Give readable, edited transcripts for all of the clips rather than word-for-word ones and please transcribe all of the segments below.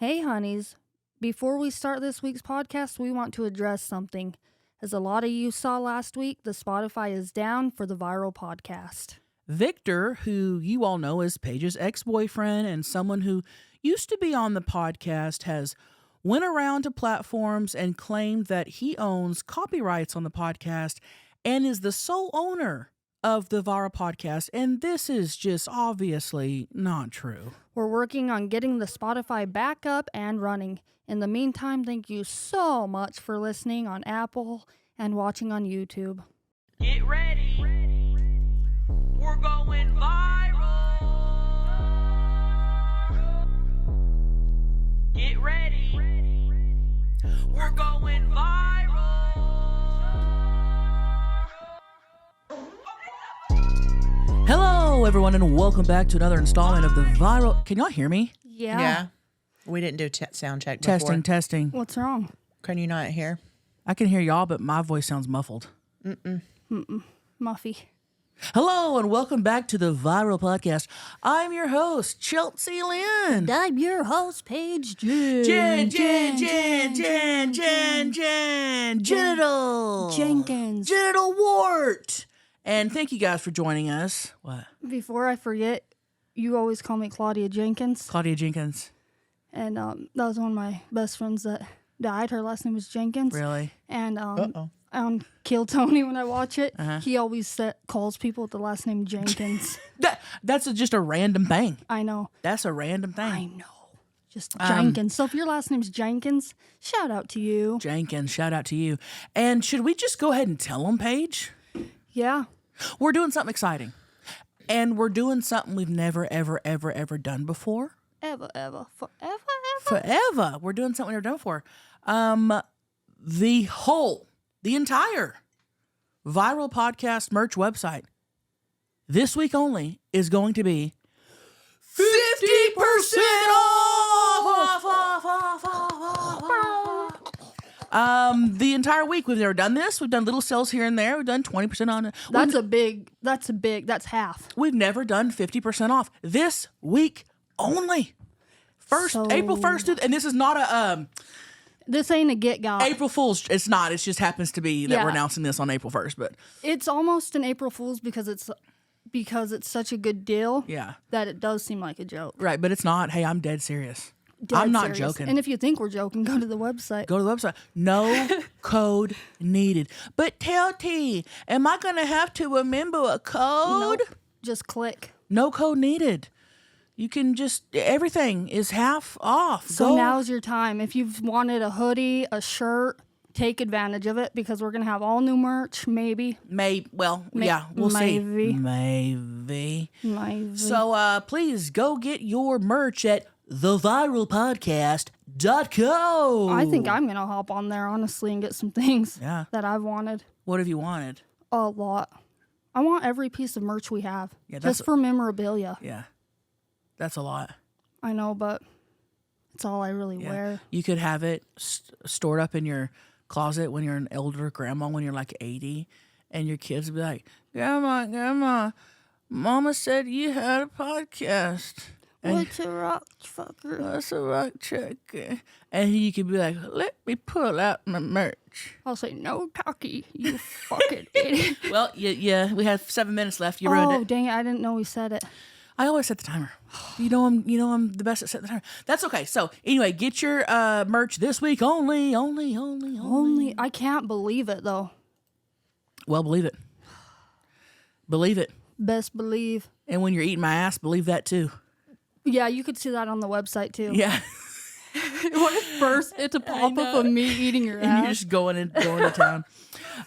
Hey, honeys. Before we start this week's podcast, we want to address something. As a lot of you saw last week, the Spotify is down for the viral podcast. Victor, who you all know as Paige's ex-boyfriend and someone who used to be on the podcast, has went around to platforms and claimed that he owns copyrights on the podcast and is the sole owner of the viral podcast. And this is just obviously not true. We're working on getting the Spotify back up and running. In the meantime, thank you so much for listening on Apple and watching on YouTube. Get ready. We're going viral. Get ready. We're going viral. Hello, everyone, and welcome back to another installment of the viral... Can y'all hear me? Yeah. We didn't do sound check before. Testing. What's wrong? Can you not hear? I can hear y'all, but my voice sounds muffled. Muffy. Hello, and welcome back to the Viral Podcast. I'm your host, Chelcie Lynn. I'm your host, Paige. Genital. Jenkins. Genital wart. And thank you guys for joining us. What? Before I forget, you always call me Claudia Jenkins. Claudia Jenkins. And that was one of my best friends that died. Her last name was Jenkins. Really? And on Kill Tony, when I watch it, he always calls people with the last name Jenkins. That's just a random thing. I know. That's a random thing. I know. Just Jenkins. So if your last name's Jenkins, shout out to you. Jenkins, shout out to you. And should we just go ahead and tell them, Paige? Yeah. We're doing something exciting. And we're doing something we've never, ever, ever, ever done before. Forever. Forever. We're doing something we've never done before. The entire Viral Podcast merch website, this week only, is going to be 50% off. The entire week. We've never done this. We've done little sales here and there. We've done 20% on it. That's half. We've never done 50% off. This week only. April 1st, and this is not a... This ain't a get got. April Fool's. It's not. It just happens to be that we're announcing this on April 1st. But it's almost an April Fool's because it's such a good deal. Yeah. That it does seem like a joke. Right, but it's not. Hey, I'm dead serious. I'm not joking. And if you think we're joking, go to the website. Go to the website. No code needed. But tell T, am I going to have to remember a code? Nope. Just click. No code needed. You can just, everything is half off. So now's your time. If you've wanted a hoodie, a shirt, take advantage of it because we're going to have all new merch, maybe. We'll see. Maybe. So please go get your merch at theviralpodcast.co. I think I'm going to hop on there, honestly, and get some things that I've wanted. What have you wanted? A lot. I want every piece of merch we have. Yeah, just for memorabilia. Yeah. That's a lot. I know, but it's all I really wear. You could have it stored up in your closet when you're an elder grandma, when you're like 80, and your kids will be like, Grandma, Mama said you had a podcast. What's a rock fucker? What's a rock chucker? And you could be like, let me pull out my merch. I'll say, no talkie, you fucking idiot. Well, yeah, we have 7 minutes left. You ruined it. Oh, dang it, I didn't know we said it. I always set the timer. You know I'm the best at setting the timer. That's okay. So anyway, get your merch this week only. I can't believe it though. Well, believe it. Believe it. Best believe. And when you're eating my ass, believe that too. Yeah, you could see that on the website too. Yeah. What if first it's a pop up of me eating your ass? And you're just going to town.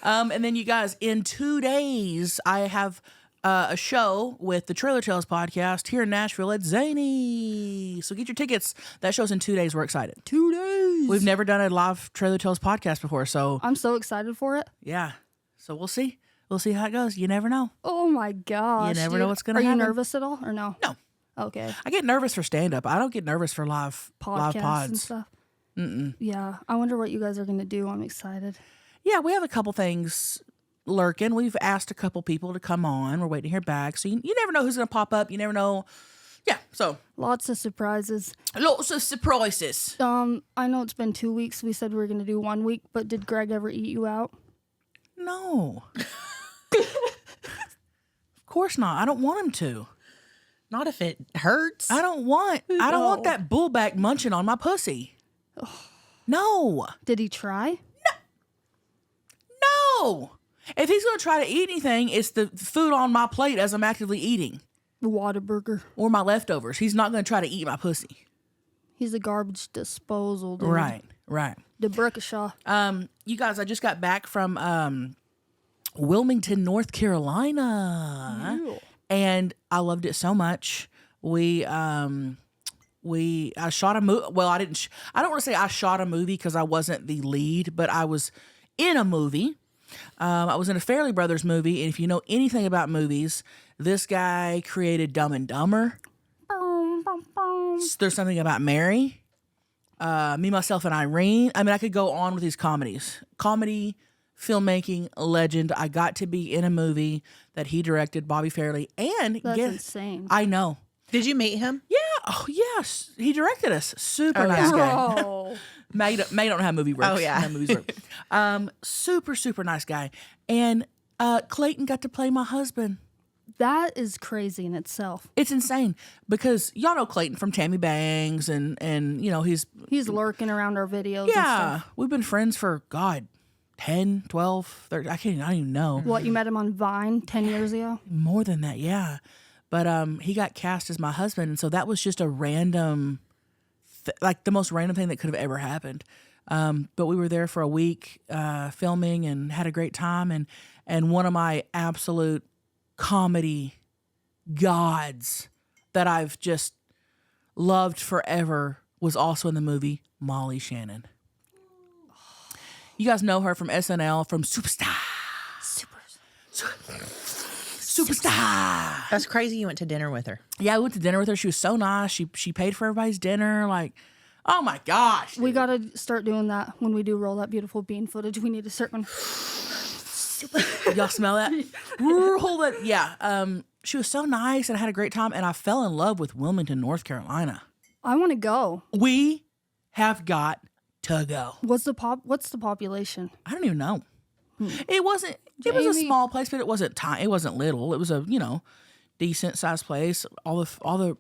And then you guys, in 2 days, I have a show with the Trailer Tales podcast here in Nashville at Zany. So get your tickets. That show's in 2 days. We're excited. 2 days. We've never done a live Trailer Tales podcast before, so I'm so excited for it. Yeah. So we'll see. We'll see how it goes. You never know. Oh my gosh. You never know what's going to happen. Are you nervous at all or no? No. Okay. I get nervous for stand-up. I don't get nervous for live pods. And stuff. Yeah. I wonder what you guys are going to do. I'm excited. Yeah, we have a couple things lurking. We've asked a couple people to come on. We're waiting to hear back. So you never know who's going to pop up. You never know Yeah, so Lots of surprises. lots of surprises. I know it's been 2 weeks. We said we were going to do 1 week, but did Greg ever eat you out? No. Of course not. I don't want him to. Not if it hurts. I don't want that bullback munching on my pussy. No. Did he try? No. If he's going to try to eat anything, it's the food on my plate as I'm actively eating. The Whataburger. Or my leftovers. He's not going to try to eat my pussy. He's a garbage disposal dude. Right. The Brickashaw. You guys, I just got back from Wilmington, North Carolina. Ew. And I loved it so much. I shot a movie. Well, I didn't. I don't want to say I shot a movie because I wasn't the lead, but I was in a movie. I was in a Farrelly Brothers movie, and if you know anything about movies, this guy created Dumb and Dumber. There's something about Mary, Me, Myself, and Irene. I mean, I could go on with these comedies. Comedy, filmmaking, legend. I got to be in a movie that he directed, Bobby Farrelly, and That's insane. I know. Did you meet him? Yeah. Oh, yes. He directed us. Super Oh, nice yeah. guy. Bro. Maggie don't know how movie works. Oh, yeah. How movies work. Super, super nice guy. And Clayton got to play my husband. That is crazy in itself. It's insane because y'all know Clayton from Tammy Bangs and you know, he's lurking around our videos and yeah, stuff. we've been friends for, God, 10, 12, 30, I don't even know. What, you met him on Vine 10 years ago? More than that, yeah. But he got cast as my husband, and so that was just a random, like the most random thing that could have ever happened. But we were there for a week filming and had a great time. And one of my absolute comedy gods that I've just loved forever was also in the movie, Molly Shannon. You guys know her from SNL, from Superstar. Superstar. That's crazy. You went to dinner with her. Yeah, I went to dinner with her. She was so nice. She paid for everybody's dinner. Like, oh my gosh. We got to start doing that when we do Roll That Beautiful Bean footage. We need to start going, Y'all smell that? Hold it. Yeah. She was so nice and I had a great time. And I fell in love with Wilmington, North Carolina. I want to go. We have got to go. What's the population? I don't even know. It was a small place, but it wasn't tiny. It wasn't little. It was a, decent sized place. All the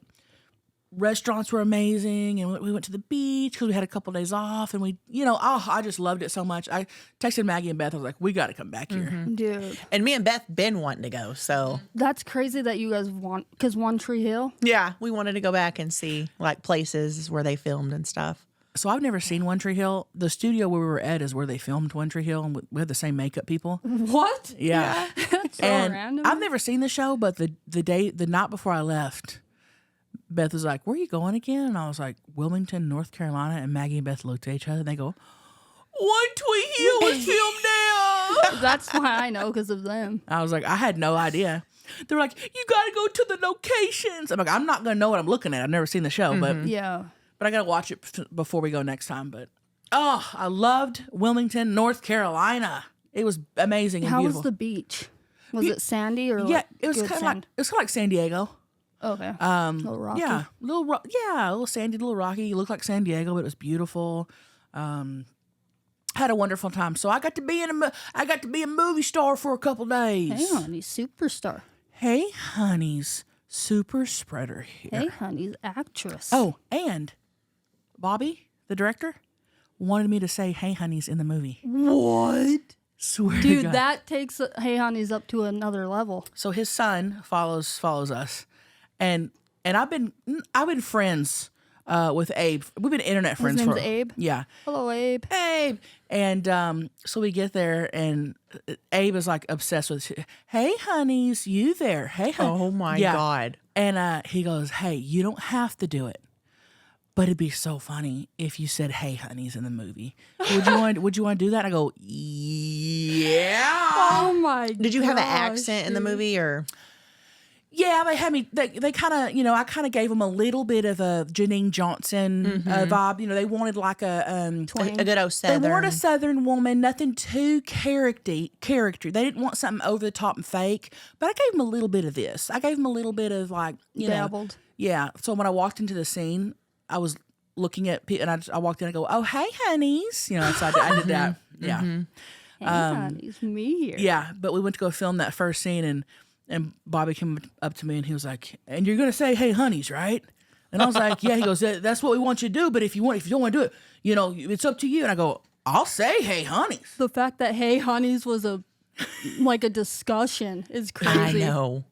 restaurants were amazing, and we went to the beach because we had a couple days off, and I just loved it so much. I texted Maggie and Beth. I was like, we got to come back here. Dude, And me and Beth been wanting to go, so that's crazy that you guys want, because One Tree Hill. yeah, we wanted to go back and see like places where they filmed and stuff. So I've never seen One Tree Hill. The studio where we were at is where they filmed One Tree Hill, and we had the same makeup people. What? Yeah. That's so And random. I've never seen the show, but the night before I left, Beth was like, "Where are you going again?" And I was like, "Wilmington, North Carolina." And Maggie and Beth looked at each other and they go, "One Tree Hill was filmed there." That's why I know, because of them. I was like, I had no idea. They're like, "You got to go to the locations." I'm like, I'm not going to know what I'm looking at. I've never seen the show, Yeah. but I got to watch it before we go next time. But I loved Wilmington, North Carolina. It was amazing and How beautiful. was the beach? Was it sandy or Yeah, like it was good kind of sand? like San Diego. Okay. A little rocky. Yeah, a little sandy, a little rocky. It looked like San Diego, but it was beautiful. Had a wonderful time. So I got to be a movie star for a couple days. Hey, honey, superstar. Hey, honeys, super spreader here. Hey, honey's actress. Oh, and Bobby, the director, wanted me to say "Hey, honeys" in the movie. What? Swear to Dude, God. that takes Hey Honey's up to another level. So his son follows us, and I've been friends with Abe. We've been internet friends name's for Abe? Yeah, Hello, Abe. Abe. And so we get there, and Abe is like obsessed with, "Hey, honeys, you there? Hey, Oh my Yeah. God. And he goes, "Hey, you don't have to do it, but it'd be so funny if you said 'Hey, honeys' in the movie. Would you want to do that?" I go, "Yeah." Oh my god. Did you have an accent in the movie or? Yeah, they had me. They kind of, I kind of gave them a little bit of a Janine Johnson vibe. They wanted like a good old Southern. They wanted a Southern woman, nothing too character. They didn't want something over the top and fake. But I gave them a little bit of this. I gave them a little bit of like, Dabbled. Yeah. So when I walked into the scene, I was looking at people, and I walked in and go, "Oh, hey, honeys," so I did that. Yeah. Hey, honey's me here. Yeah, but we went to go film that first scene, and Bobby came up to me and he was like, "And you're gonna say, 'Hey, honeys,' right?" And I was like, "Yeah." He goes, "That's what we want you to do. But if you don't want to do it, it's up to you." And I go, "I'll say, 'Hey, honeys.'" The fact that Hey Honeys was a discussion is crazy. I know.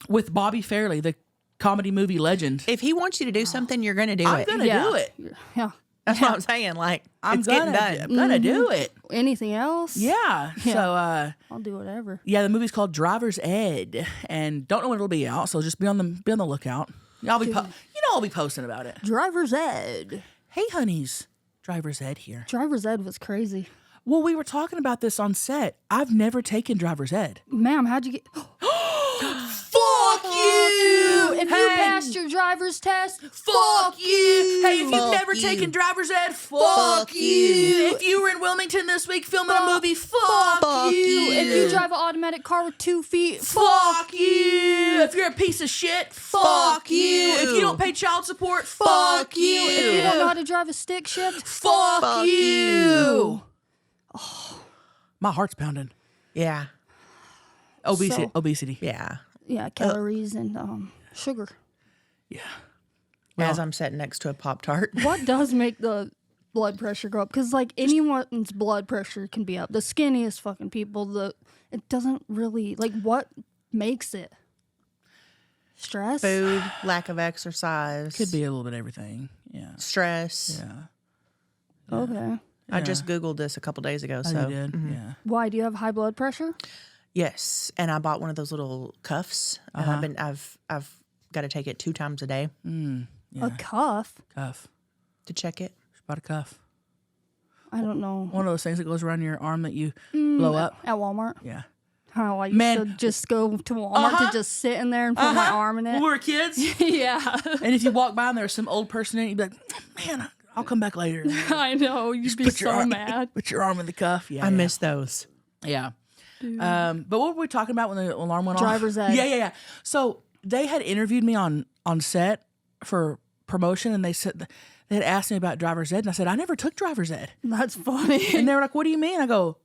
With Bobby Fairley, the comedy movie legend. If he wants you to do something, you're going to do I'm it. gonna do it. Yeah. That's what I'm saying. Like, it's getting done. I'm gonna do it. Anything else? Yeah. So I'll do whatever. yeah, the movie's called Driver's Ed, and don't know when it'll be out. So just be on the lookout. I'll be posting about it. Driver's Ed. Hey, honeys, Driver's Ed here. Driver's Ed was crazy. Well, we were talking about this on set. I've never taken driver's ed. Ma'am, how'd you get... Fuck you! If you passed your driver's test, Fuck you! Hey, if you've Fuck never you. taken driver's ed, fuck you! If you were in Wilmington this week filming a movie, fuck you! If you drive an automatic car with 2 feet, Fuck you! If you're a piece of shit, fuck you! If you don't pay child support, fuck you! if you don't know how to drive a stick shift, Fuck you! My heart's pounding. Yeah. Obesity. Yeah. yeah, calories and sugar. Yeah. As I'm sitting next to a Pop-Tart. What does make the blood pressure go up? Because anyone's blood pressure can be up. The skinniest fucking people, it doesn't really what makes it? Stress. Food, lack of exercise. Could be a little bit of everything. Yeah. Stress. Yeah. Okay. I just Googled this a couple days ago. So You did. Yeah. Why do you have high blood pressure? yes, and I bought one of those little cuffs, and I've got to take it 2 times a day Yeah. A cuff? Cuff. to check it. Just bought a cuff. I don't know. One of those things that goes around your arm that you blow up. At Walmart. Yeah. How I used to just go to Walmart to just sit in there and put my arm in When it. we were kids. Yeah. And if you walk by and there's some old person in it, you'd be like, man, I'll come back later. I know. You'd be Put your so arm- mad. Put your arm in the cuff. Yeah. I miss those. Yeah. But what were we talking about when the alarm went off? Driver's ed. Yeah. So they had interviewed me on set for promotion, and they had asked me about driver's ed, and I said, I never took driver's ed. That's funny. And they were like, what do you mean? I go,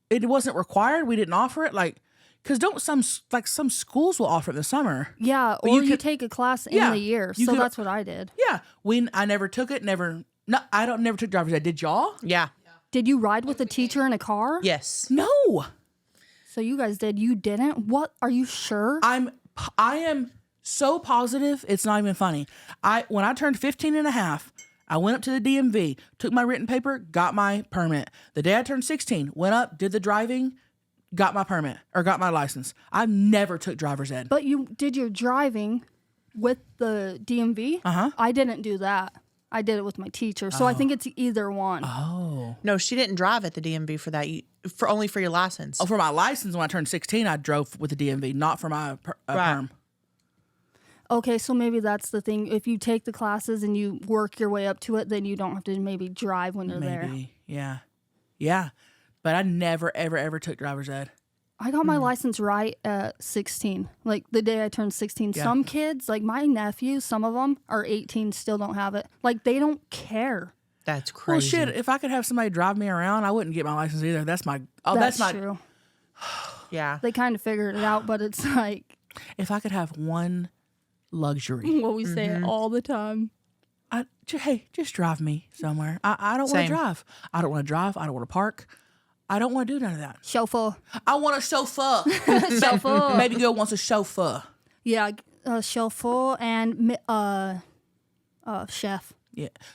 it wasn't required. We didn't offer it. Because some schools will offer it in the summer. Yeah, But or you you could- take a class in Yeah, the year. you So could- that's what I did. Yeah. I never took it. Never took driver's ed. Did y'all? Yeah. Did you ride with a teacher in a car? Yes. No. So you guys did. You didn't? What? Are you sure? I am so positive it's not even funny. When I turned 15 and a half, I went up to the DMV, took my written paper, got my permit. The day I turned 16, went up, did the driving, got my permit or got my license. I never took driver's ed. But you did your driving with the DMV? Uh-huh. I didn't do that. I did it with my teacher. So I think it's either one. Oh. No, she didn't drive at the DMV for that. Only for your license. Oh, for my license, when I turned 16, I drove with the DMV, not for my perm. Okay, so maybe that's the thing. If you take the classes and you work your way up to it, then you don't have to maybe drive when you're there. Maybe. Yeah. Yeah. But I never, ever, ever took driver's ed. I got my license right at 16, like the day I turned 16. Yeah. Some kids, like my nephews, some of them are 18, still don't have it. Like they don't care. That's crazy. Well, shit, if I could have somebody drive me around, I wouldn't get my license either. That's my... Oh, That's my... true. Yeah. They kind of figured it out, but it's like If I could have one luxury, what we say it all the time. hey, just drive me somewhere. I don't want Same. to drive. I don't want to drive. I don't want to park. I don't want to do none of that. Chauffeur. I want a chauffeur. Chauffeur. Baby girl wants a chauffeur. Yeah, chauffeur and chef.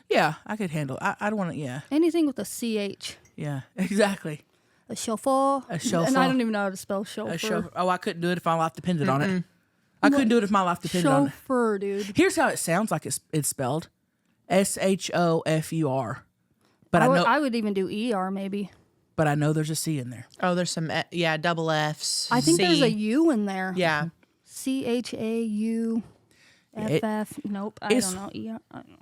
Yeah, I could handle. I don't want to. Yeah, Anything with a CH. yeah, exactly. A chauffeur. A chauffeur. And I don't even know how to spell chauffeur. A chauffeur. Oh, I couldn't do it if my life depended on it. I couldn't do it if my life depended on it. Chauffeur, dude. Here's how it sounds like it's spelled: SHOFUR. But I know, I would even do ER maybe. but I know there's a C in there. Oh, there's some, double Fs. I think there's C. a U in there. Yeah. CHAUFF. Nope. I it's- don't know. Yeah, I don't know.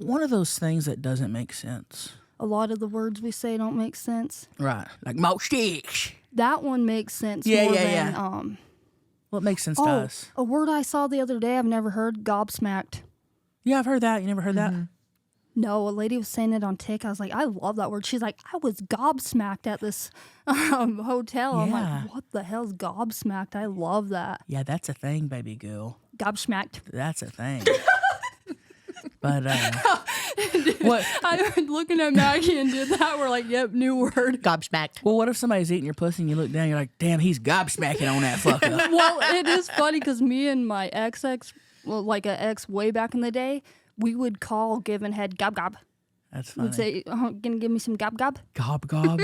One of those things that doesn't make sense. A lot of the words we say don't make sense. Right. Like mo sticks. That one makes sense Yeah, more yeah, than yeah. Well, it makes sense to us. a word I saw the other day I've never heard, gobsmacked. Yeah, I've heard that. You never heard that? No, a lady was saying it on TikTok. I was like, I love that word. She's like, I was gobsmacked at this hotel. I'm Yeah. like, what the hell's gobsmacked? I love that. Yeah, that's a thing, baby girl. Gobsmacked. That's a thing. But what? I was looking at Maggie and did that. We're like, yep, new word. Gobsmacked. Well, what if somebody's eating your pussy and you look down, you're like, damn, he's gobsmacking on that fucker. Well, it is funny because me and my ex, well, like an ex way back in the day, we would call giving head gob gob. That's funny. We'd say, gonna give me some gob gob? Gob gob.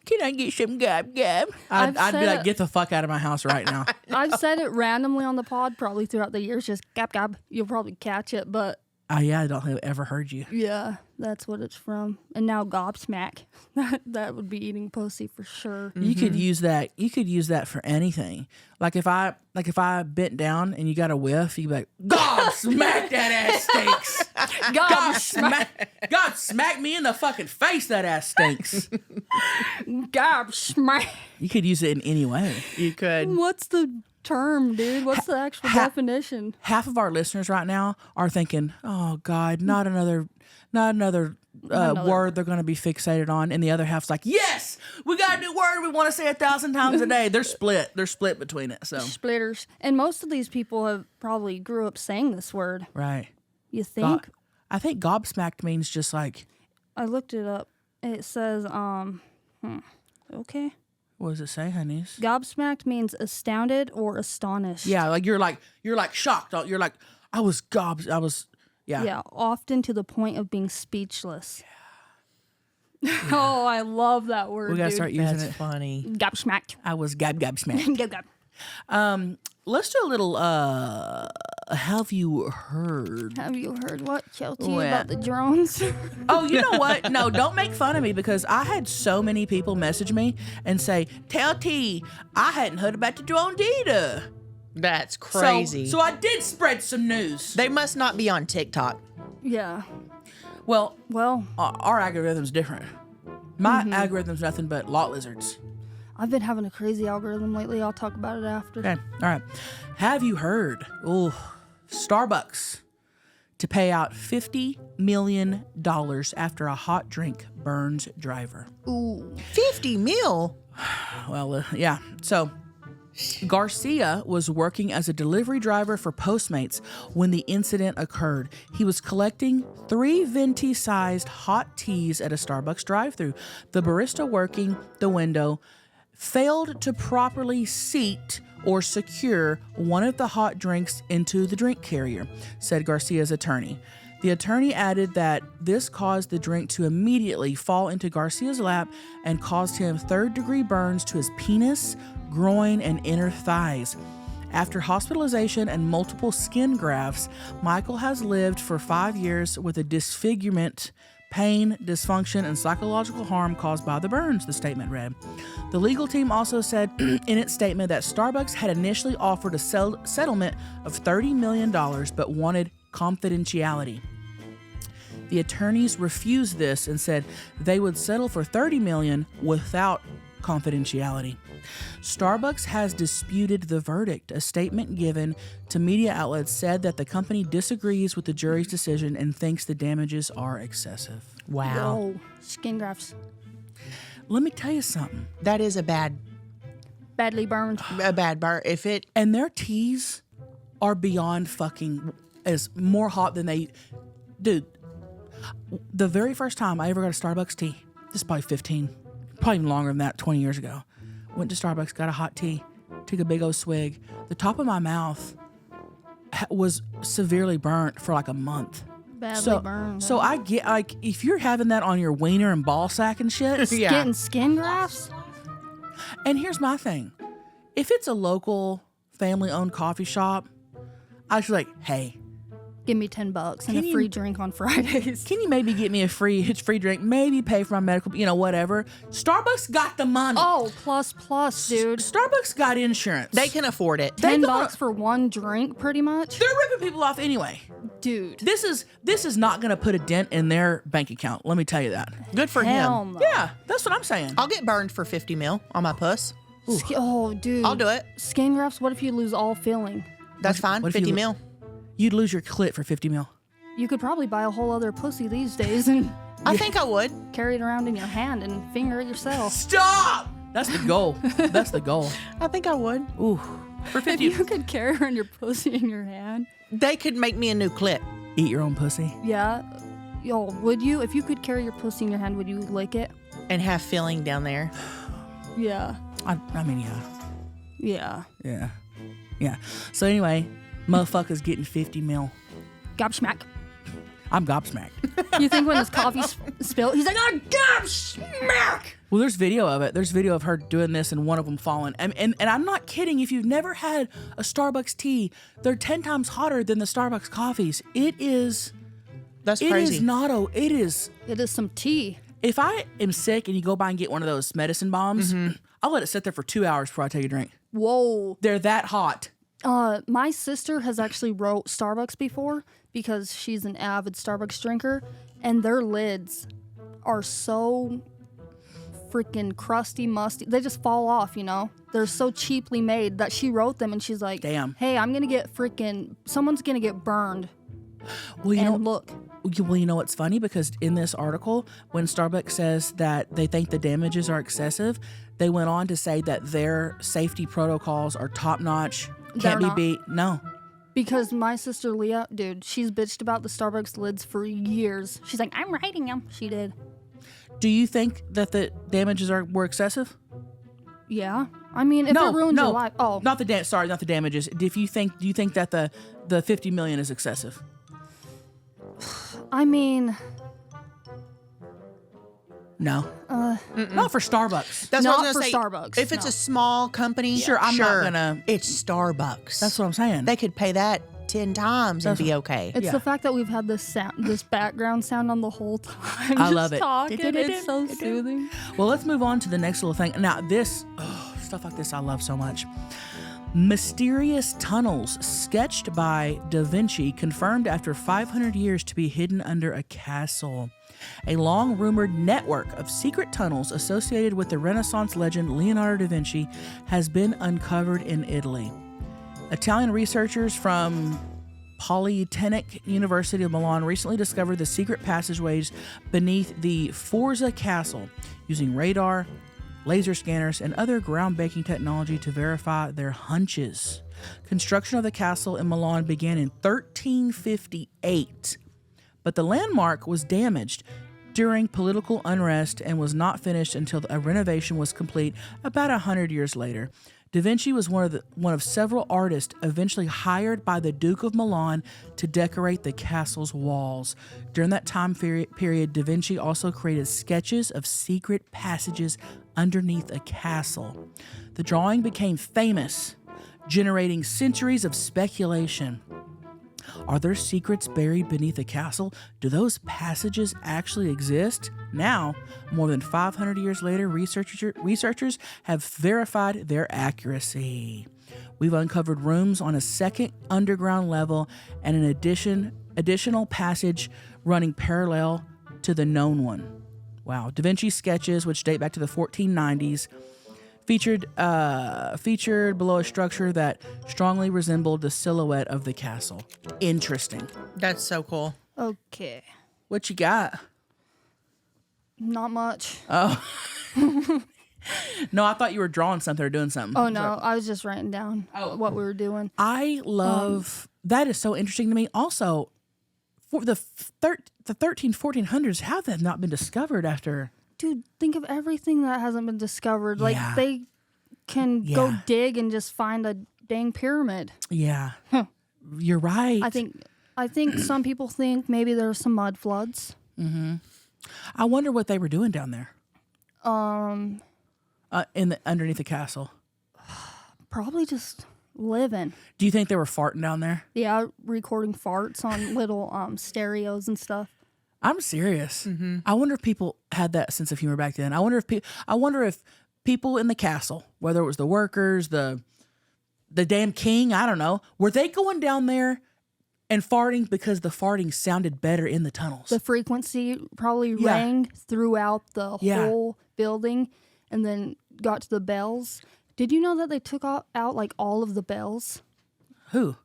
Can I get some gob gob? I'd be said like, it. get the fuck out of my house right now. I've said it randomly on the pod, probably throughout the years, just gob gob. You'll probably catch it, but Oh yeah, I don't think I've ever heard you. yeah, that's what it's from. And now gobsmack. That would be eating pussy for sure. You could use that. You could use that for anything. Like if I bent down and you got a whiff, you'd be like, God smack that ass stinks. God smack me in the fucking face. That ass stinks. Gobsmack. You could use it in any way. You could. What's the term, dude? What's the actual definition? Half of our listeners right now are thinking, "Oh God, not another word they're going to be fixated on," and the other half's like, "Yes, we got a new word we want to say 1,000 times a day." They're split. They're split between it. So Splitters. And most of these people have probably grew up saying this word. right. You think? I think gobsmacked means just like, I looked it up. It says, okay. what does it say, honeys? Gobsmacked means astounded or astonished. Yeah, like you're like shocked. You're like, yeah. Yeah, often to the point of being speechless. Yeah. Oh, I love that word. We gotta dude. start using That's it. funny. Gobsmacked. I was gobsmacked. Gob gob. Let's do a little. Have you heard? Have you heard what, Chelcie, What? about the drones? Oh, you know what? No, don't make fun of me because I had so many people message me and say, "Tell T, I hadn't heard about the drone either." That's crazy. So I did spread some news. They must not be on TikTok. Yeah. Well, Well, our algorithm's different. My algorithm's nothing but lot lizards. I've been having a crazy algorithm lately. I'll talk about it after. Okay, all right. Have you heard? Oh, Starbucks to pay out $50 million after a hot drink burns driver. Ooh. 50 mil? Well, yeah. So Garcia was working as a delivery driver for Postmates when the incident occurred. He was collecting 3 venti-sized hot teas at a Starbucks drive-thru. The barista working the window failed to properly seat or secure one of the hot drinks into the drink carrier, said Garcia's attorney. The attorney added that this caused the drink to immediately fall into Garcia's lap and caused him third-degree burns to his penis, groin, and inner thighs. After hospitalization and multiple skin grafts, Michael has lived for 5 years with a disfigurement, pain, dysfunction, and psychological harm caused by the burns, the statement read. The legal team also said in its statement that Starbucks had initially offered a settlement of $30 million but wanted confidentiality. The attorneys refused this and said they would settle for $30 million without confidentiality. Starbucks has disputed the verdict. A statement given to media outlets said that the company disagrees with the jury's decision and thinks the damages are excessive. Wow. Whoa. Skin grafts. Let me tell you something. That is a bad Badly burned. If it, And their teas are beyond fucking as more hot than they... Dude, the very first time I ever got a Starbucks tea, this is probably even longer than that, 20 years ago. Went to Starbucks, got a hot tea, took a big old swig. The top of my mouth was severely burnt for like a month. Badly burned. So I get, like, if you're having that on your wiener and ball sack and shit. yeah. Getting skin grafts? And here's my thing. If it's a local family-owned coffee shop, I should be like, hey, Give me $10 and a free drink on Fridays. Can you maybe get me a free drink? Maybe pay for my medical, whatever. Starbucks got the money. Oh, plus, dude. Starbucks got insurance. They can afford it. $10 for one drink, pretty much. They're ripping people off anyway. Dude. This is not going to put a dent in their bank account. Let me tell you that. Good for Hell him. no. Yeah, that's what I'm saying. I'll get burned for 50 mil on my puss. Oh, dude. I'll do it. Skin grafts, what if you lose all filling? That's fine. what if 50 you- mil. You'd lose your clit for 50 mil. You could probably buy a whole other pussy these days and I think I would. carry it around in your hand and finger it yourself. Stop! That's the goal. That's the goal. I think I would. Ooh. For If 50, you could carry around your pussy in your hand. They could make me a new clip. eat your own pussy. Yeah. Yo, would you? If you could carry your pussy in your hand, would you lick it? And have filling down there. Yeah. I mean, Yeah. yeah. So anyway, motherfucker's getting 50 mil. Gobsmack. I'm gobsmacked. You think when his coffee spilled, he's like, oh, gobsmack! Well, there's video of it. There's video of her doing this and one of them falling. And I'm not kidding. If you've never had a Starbucks tea, they're 10 times hotter than the Starbucks coffees. That's It crazy. is not it is. It is some tea. If I am sick and you go by and get one of those medicine bombs, Mm-hmm. I'll let it sit there for 2 hours before I take a drink. Whoa. They're that hot. My sister has actually wrote Starbucks before because she's an avid Starbucks drinker, and their lids are so freaking crusty, musty. They just fall off, They're so cheaply made that she wrote them, and she's like, Damn. hey, someone's gonna get burned. Well, you know, Look. Well, you know what's funny? Because in this article, when Starbucks says that they think the damages are excessive, they went on to say that their safety protocols are top notch, can't They're be beat. No. Because my sister Leah, dude, she's bitched about the Starbucks lids for years. She's like, I'm writing them. She did. Do you think that the damages were excessive? Yeah. I mean, if it ruins your life. Oh, Not the damages. Do you think that the 50 million is excessive? I mean, No. Not for Starbucks. That's Not what I was for gonna say. Starbucks, If it's no. a small company, Sure, I'm not gonna- It's Starbucks. That's what I'm saying. They could pay that 10 times and be okay. it's Yeah. the fact that we've had this background sound on the whole time. I love it. Talking. It's so soothing. Well, let's move on to the next little thing. Now, stuff like this I love so much. Mysterious tunnels sketched by Da Vinci confirmed after 500 years to be hidden under a castle. A long-rumored network of secret tunnels associated with the Renaissance legend Leonardo da Vinci has been uncovered in Italy. Italian researchers from Polytechnic University of Milan recently discovered the secret passageways beneath the Forza Castle using radar, laser scanners, and other groundbreaking technology to verify their hunches. Construction of the castle in Milan began in 1358, but the landmark was damaged during political unrest and was not finished until a renovation was complete about 100 years later. Da Vinci was one of several artists eventually hired by the Duke of Milan to decorate the castle's walls. During that time period, Da Vinci also created sketches of secret passages underneath a castle. The drawing became famous, generating centuries of speculation. Are there secrets buried beneath a castle? Do those passages actually exist? Now, more than 500 years later, researchers have verified their accuracy. We've uncovered rooms on a second underground level and an additional passage running parallel to the known one. Wow. Da Vinci's sketches, which date back to the 1490s, featured below a structure that strongly resembled the silhouette of the castle. Interesting. That's so cool. Okay. What you got? Not much. No, I thought you were drawing something or doing something. Oh, no. I was just writing down what we were doing. I love that is so interesting to me. Also, for the 1400s, how have they not been discovered after? Dude, think of everything that hasn't been discovered. Like, Yeah. they can go Yeah. dig and just find a dang pyramid. Yeah, you're right. I think some people think maybe there were some mud floods. I wonder what they were doing down there. Underneath the castle. Probably just living. Do you think they were farting down there? Yeah, recording farts on little stereos and stuff. I'm serious. I wonder if people had that sense of humor back then. I wonder if people in the castle, whether it was the workers, the damn king, I don't know, were they going down there and farting because the farting sounded better in the tunnels? The frequency probably rang throughout the whole building and then got to the bells. Did you know that they took out like all of the bells? Who?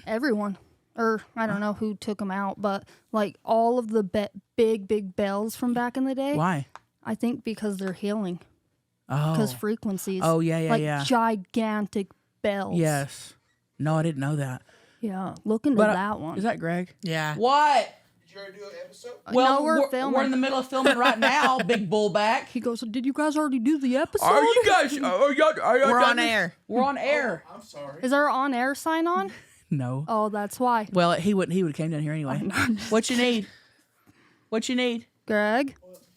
Everyone. Or I don't know who took them out, but like all of the big bells from back in the day. Why? I think because they're healing. Oh. Because frequencies. Oh, yeah, like gigantic bells. Yes. No, I didn't know that. Yeah, look into that one. Is that Greg? Yeah. What? Did you already do an episode? No, we're filming. We're in the middle of filming right now, big bullback. He goes, did you guys already do the episode? Are you guys? We're on air. We're on air. I'm sorry. Is our on-air sign on? No. Oh, that's why. Well, he would have came down here anyway. What you need? What you need? Greg,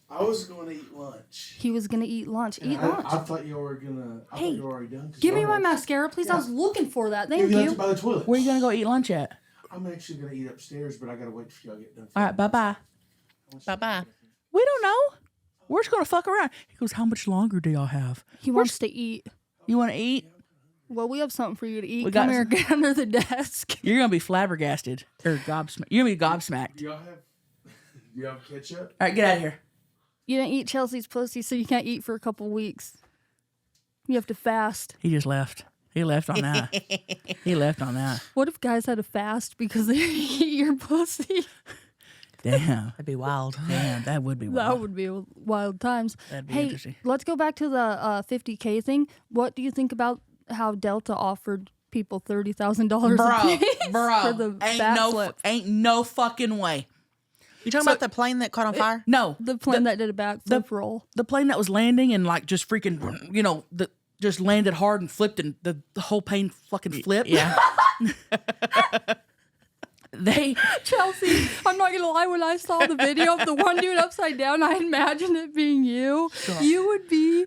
I was going to eat lunch. he was going to eat lunch. Eat lunch. I thought you were gonna. I thought you were already done. Give me my mascara, please. I was looking for that. Thank Maybe you. that's by the toilet. Where are you gonna go eat lunch at? I'm actually gonna eat upstairs, but I gotta wait till y'all get done. All right, bye. Bye-bye. We don't know. We're just gonna fuck around. He goes, how much longer do y'all have? He wants to eat. You want to eat? Well, we have something for you to eat. We Come got here, get under the desk. You're gonna be flabbergasted or gobsmacked. You're gonna be gobsmacked. Do y'all have ketchup? All right, get out of here. You didn't eat Chelsea's pussy, so you can't eat for a couple weeks. You have to fast. He just left. He left on that. He left on that. What if guys had to fast because they eat your pussy? Damn. That'd be wild. Damn, that would be wild. That would be wild times. That'd be hey, interesting. let's go back to the 50K thing. What do you think about how Delta offered people $30,000 a piece for the backflip? Ain't no fucking way. You talking about the plane that caught on fire? No, The plane that did a backflip roll. the plane that was landing and like just freaking, just landed hard and flipped and the whole plane fucking flipped. Yeah. Chelsea, I'm not gonna lie, when I saw the video of the one dude upside down, I imagined it being you. You would be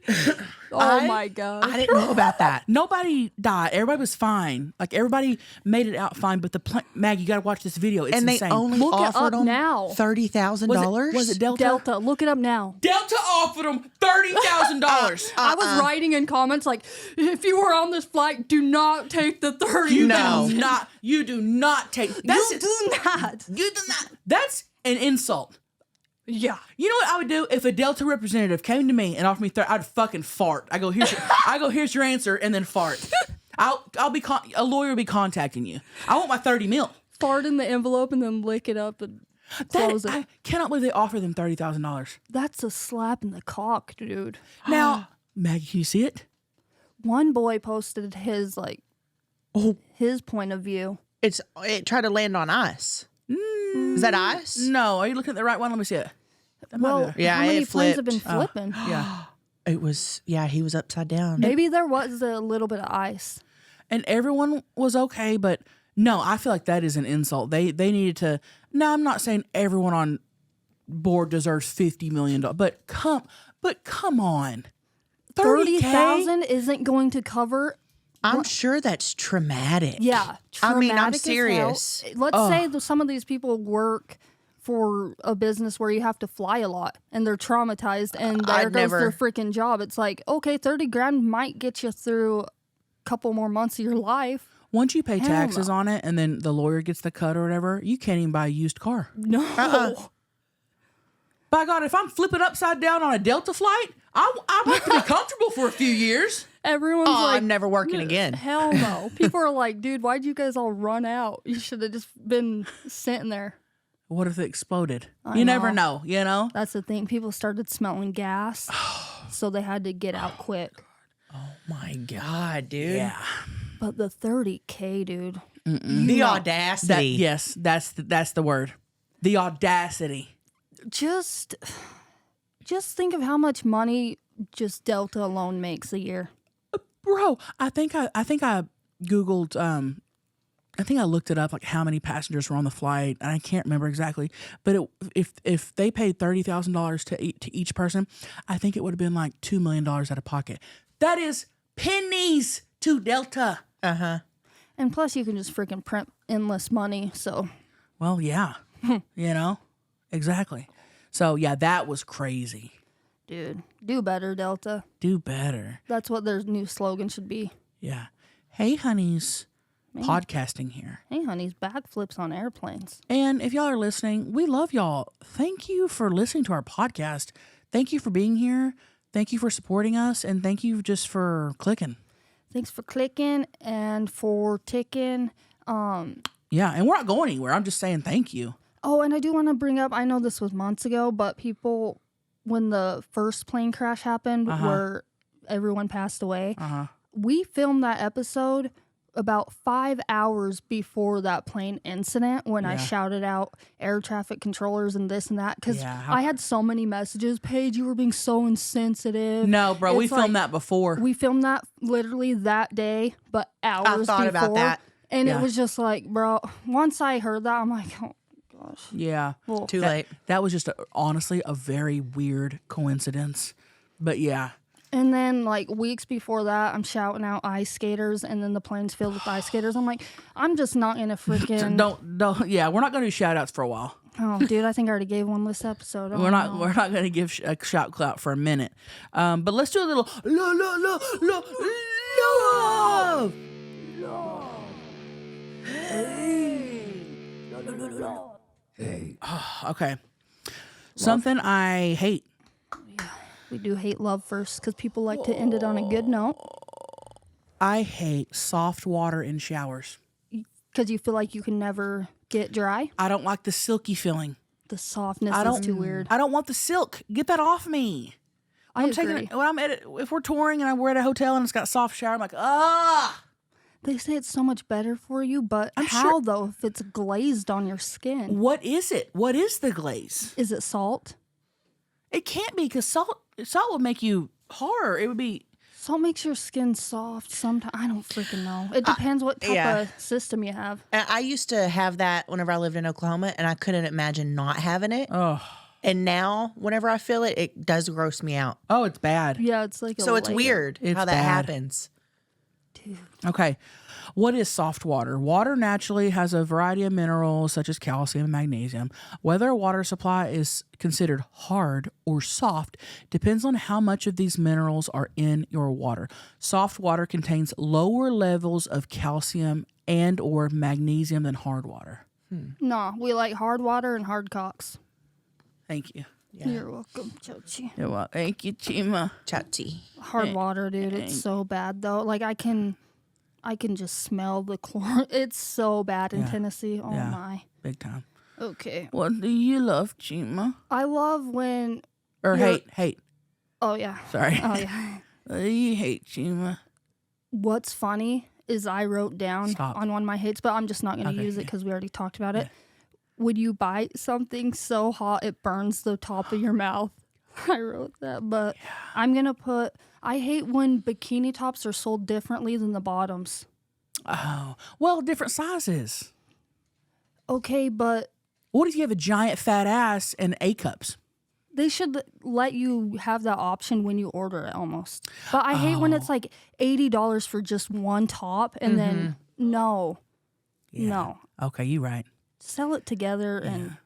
my god. I didn't know about that. Nobody died. Everybody was fine. Like everybody made it out fine. But the plane, Maggie, you got to watch this video. It's And they insane. only Look it offered up them now. $30,000. Was it Delta? Delta, look it up now. Delta offered them $30,000. I was writing in comments like, if you were on this flight, do not take the 30. You No. do not. You do not take. That's You do not. You do not. That's an insult. Yeah. You know what I would do if a Delta representative came to me and offered me I'd fucking fart. I go here's your answer, and then fart. I'll be a lawyer will be contacting you. I want my 30 mil. Fart in the envelope and then lick it up and close it. I cannot believe they offer them $30,000. That's a slap in the cock, dude. Now, Maggie, can you see it? One boy posted his his point of view. It tried to land on us. Is that us? No. Are you looking at the right one? Let me see it. That might be Well, there. Yeah, how many it planes have been flipped. flipping? Yeah. It was, he was upside down. Maybe there was a little bit of ice. And everyone was okay, but no, I feel like that is an insult. They needed to. No, I'm not saying everyone on board deserves $50 million, but come on, 30,000 isn't going to cover. I'm sure that's traumatic. Yeah, I mean, I'm traumatic as serious. hell. Let's say that some of these people work for a business where you have to fly a lot and they're traumatized and there goes their freaking job. It's like, okay, 30 grand might get you through a couple more months of your life. Once you pay Hell taxes no. on it and then the lawyer gets the cut or whatever, you can't even buy a used car. No. By God, if I'm flipping upside down on a Delta flight, I want to be comfortable for a few years. Everyone's like, I'm never working again. hell no. People are like, dude, why'd you guys all run out? You should have just been sitting there. What if it exploded? You never know, you know? That's the thing. People started smelling gas, so they had to get out quick. My God, dude. Yeah. But the 30K, dude. The audacity. That's the word. The audacity. Just think of how much money just Delta alone makes a year. Bro, I think I Googled I think I looked it up, like how many passengers were on the flight, and I can't remember exactly. But if they paid $30,000 to each person, I think it would have been like $2 million out of pocket. That is pennies to Delta. And plus, you can just freaking print endless money. So, Well, yeah. Exactly. So, yeah, that was crazy. dude, do better, Delta. Do better. That's what their new slogan should be. Yeah. Hey, honeys. Podcasting here. Hey, honeys, backflips on airplanes. And if y'all are listening, we love y'all. Thank you for listening to our podcast. Thank you for being here. Thank you for supporting us. And thank you just for clicking. Thanks for clicking and for ticking. Yeah, and we're not going anywhere. I'm just saying thank you. Oh, and I do want to bring up, I know this was months ago, but people, when the first plane crash happened where everyone passed away, we filmed that episode about 5 hours before that plane incident when I shouted out air traffic controllers and this and that because I had so many messages. Paige, you were being so insensitive. No, bro, we It's filmed like, that before. We filmed that literally that day, but hours thought before. about that. And Yeah. it was just like, bro, once I heard that, I'm like, oh gosh. Yeah. Well, Too late. That was just honestly a very weird coincidence. But yeah. and then like weeks before that, I'm shouting out ice skaters, and then the plane's filled with ice skaters. I'm like, I'm just not gonna freaking. Don't. Yeah, we're not going to do shout outs for a while. Oh, dude, I think I already gave one this episode. Oh, We're not no. going to give a shout clout for a minute. But let's do a little love. Okay. Something I hate. We do hate love first because people like to end it on a good note I hate soft water in showers. because you feel like you can never get dry. I don't like the silky feeling. The softness I is don't. too weird. I don't want the silk. Get that off me. I I'm agree. when I'm at if we're touring and we're at a hotel and it's got soft shower, I'm like, ah. They say it's so much better for you, but I'm how sure- though if it's glazed on your skin? What is it? What is the glaze? Is it salt? It can't be because salt would make you hard. It would be. Salt makes your skin soft sometimes. I don't freaking know. It depends what type yeah. of system you have. And I used to have that whenever I lived in Oklahoma, and I couldn't imagine not having it. Oh, And now, whenever I feel it, it does gross me out. oh, it's bad. Yeah, it's like a So it's layer. weird It's how that bad. happens. Dude. Okay. What is soft water? Water naturally has a variety of minerals such as calcium and magnesium. Whether a water supply is considered hard or soft depends on how much of these minerals are in your water. Soft water contains lower levels of calcium and or magnesium than hard water. No, we like hard water and hard cocks. Thank you. You're welcome, Chelcie. You're welcome. Thank you, Chima. Chelcie. Hard water, dude. It's so bad though. Like I can just smell the chlorine. It's so bad in Tennessee. Oh Yeah. my. Big time. Okay. What do you love, Chima? I love when. Or You're- hate. Oh yeah. Sorry. Oh yeah. You hate Chima. What's funny is I wrote down Stop. on one of my hates, but I'm just not going to Okay, use it yeah. because we already talked about it. Would you bite something so hot it burns the top of your mouth? I wrote that, but I'm going to put, I hate when bikini tops are sold differently than the bottoms. Oh. Well, different sizes. Okay, but What if you have a giant fat ass and A cups? they should let you have that option when you order it almost. But I hate when it's like $80 for just one top and then no. No. Okay, you're right. Sell it together and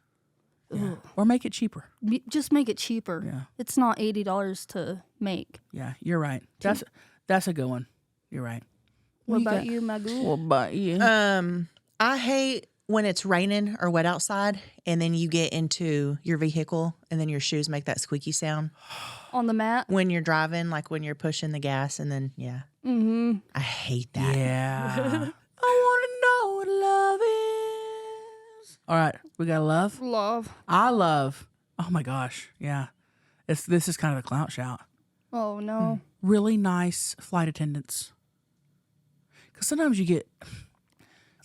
ugh. Or make it cheaper. Just make it cheaper. Yeah. It's not $80 to make. Yeah, you're right. That's a good one. You're right. What you about got? you, Magoo? What about you? I hate when it's raining or wet outside, and then you get into your vehicle, and then your shoes make that squeaky sound On the mat? when you're driving, like when you're pushing the gas, and then Mm-hmm. I hate that. Yeah. I want to know what love is. All right, we got love. Love. I love. Oh my gosh, yeah. This is kind of a clout shout. Oh, no. Really nice flight attendants. Because sometimes you get.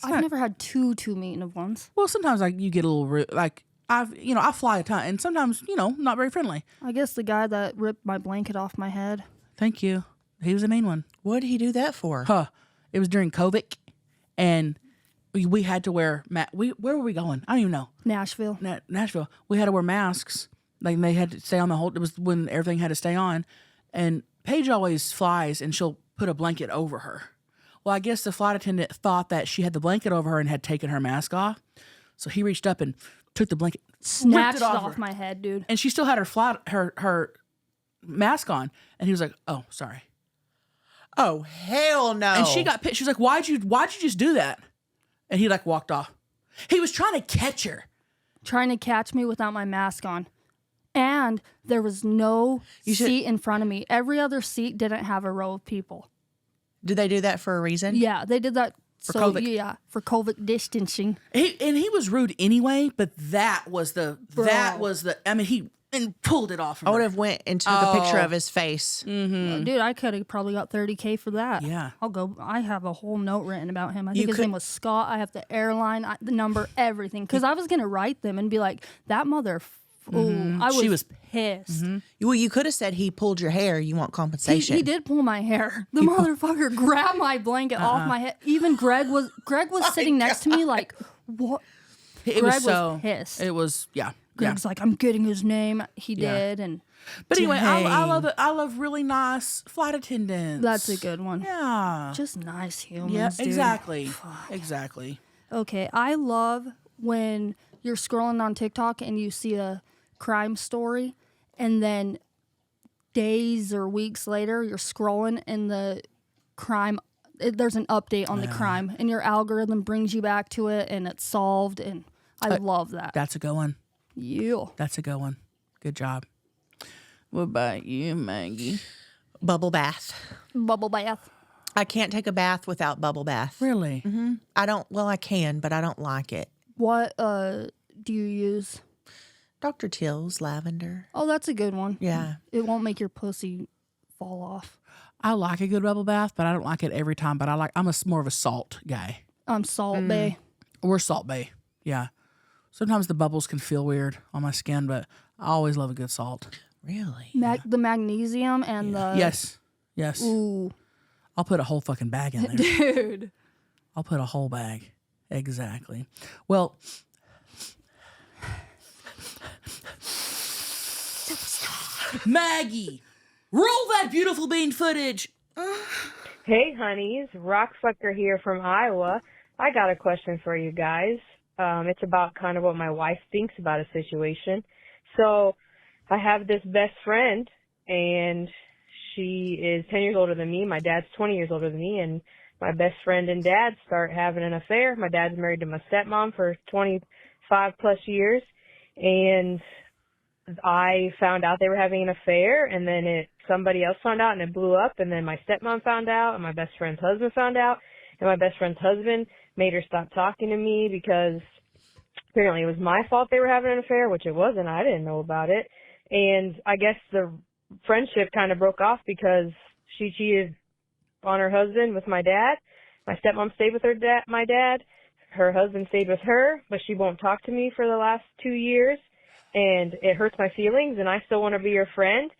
I've never had two mean of ones. Well, sometimes like you get a little like I fly a ton, and sometimes not very friendly. I guess the guy that ripped my blanket off my head. Thank you. He was a mean one. What did he do that for? Huh. It was during COVID, and we had to wear where were we going? I don't even know. Nashville. Nashville. We had to wear masks. Like they had to stay on the whole. It was when everything had to stay on, and Paige always flies, and she'll put a blanket over her. Well, I guess the flight attendant thought that she had the blanket over her and had taken her mask off. So he reached up and took the blanket, Snatched ripped it off her. my head, dude. And she still had her mask on. And he was like, "Oh, sorry." Oh, hell no. And she got pissed. She was like, why'd you just do that? And he like walked off. He was trying to catch her. Trying to catch me without my mask on. And there was no seat in front of me. Every other seat didn't have a row of people. Did they do that for a reason? Yeah, they did that. For So, COVID. yeah, for COVID distancing. He was rude anyway, but that was the, I mean, he pulled it off from I would her. have went and took a picture of his face. Dude, I could have probably got $30K for that. Yeah. I'll go. I have a whole note written about him. I think You his could- name was Scott. I have the airline, the number, everything. Because I was going to write them and be like, that mother. Ooh, I was, She was- pissed. Well, you could have said he pulled your hair. You want compensation. He did pull my hair. The motherfucker grabbed my blanket off my head. Even Greg was sitting next to me like, what? It Greg was so pissed. It was yeah. Greg's like, I'm getting his name. He Yeah. did. And But anyway, I Dang. love it. I love really nice flight attendants. that's a good one. Yeah. Just nice humans. Yeah, dude. exactly. Exactly. Okay, I love when you're scrolling on TikTok and you see a crime story, and then days or weeks later, you're scrolling and the crime, there's an update on the crime, and your algorithm brings you back to it, and it's solved, and I love that. That's a good one. Yeah. That's a good one. Good job. What about you, Maggie? Bubble bath. Bubble bath. I can't take a bath without bubble bath. Really? I don't. Well, I can, but I don't like it. What do you use? Dr. Till's lavender. Oh, that's a good one. Yeah. It won't make your pussy fall off. I like a good bubble bath, but I don't like it every time. But I'm more of a salt guy. I'm Salt Bay. We're Salt Bay. Yeah. Sometimes the bubbles can feel weird on my skin, but I always love a good salt. Really? The magnesium and the... Yes. Yes. Ooh. I'll put a whole fucking bag in there. Dude. I'll put a whole bag. Exactly. Well, Maggie, roll that beautiful bean footage. Hey, honeys. Rockfucker here from Iowa. I got a question for you guys. It's about kind of what my wife thinks about a situation. So I have this best friend, and she is 10 years older than me. My dad's 20 years older than me, and my best friend and dad start having an affair. My dad's married to my stepmom for 25 plus years, and I found out they were having an affair, and then somebody else found out, and it blew up, and then my stepmom found out, and my best friend's husband found out, and my best friend's husband made her stop talking to me because apparently it was my fault they were having an affair, which it wasn't. I didn't know about it. And I guess the friendship kind of broke off because she cheated on her husband with my dad. My stepmom stayed with my dad. Her husband stayed with her, but she won't talk to me for the last 2 years. And it hurts my feelings, and I still want to be your friend,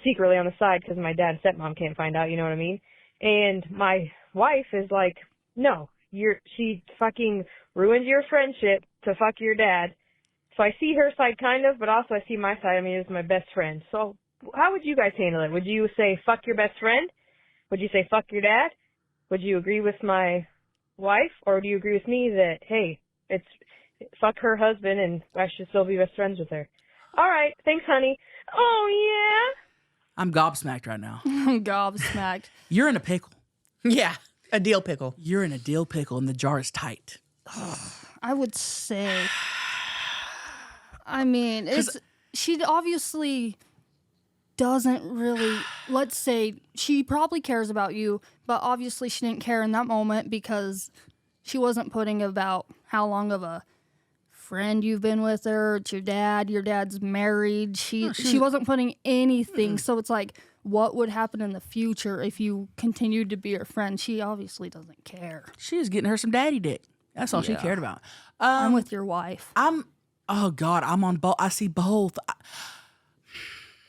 secretly on the side because my dad and stepmom can't find out, you know what I mean? And my wife is like, no, she fucking ruined your friendship to fuck your dad. So I see her side kind of, but also I see my side. I mean, it's my best friend. So how would you guys handle it? Would you say fuck your best friend? Would you say fuck your dad? Would you agree with my wife? Or do you agree with me that, hey, it's fuck her husband and I should still be best friends with her? All right. Thanks, honey. Oh, yeah? I'm gobsmacked right now. I'm gobsmacked. You're in a pickle. Yeah. A dill pickle. You're in a dill pickle, and the jar is tight. I would say. I mean, she obviously doesn't really. Let's say she probably cares about you, but obviously she didn't care in that moment because she wasn't putting about how long of a friend you've been with her. It's your dad. Your dad's married. She wasn't putting anything. So it's like, what would happen in the future if you continued to be her friend? She obviously doesn't care. She was getting her some daddy dick. That's all she cared about. I'm with your wife. Oh God, I'm on both. I see both.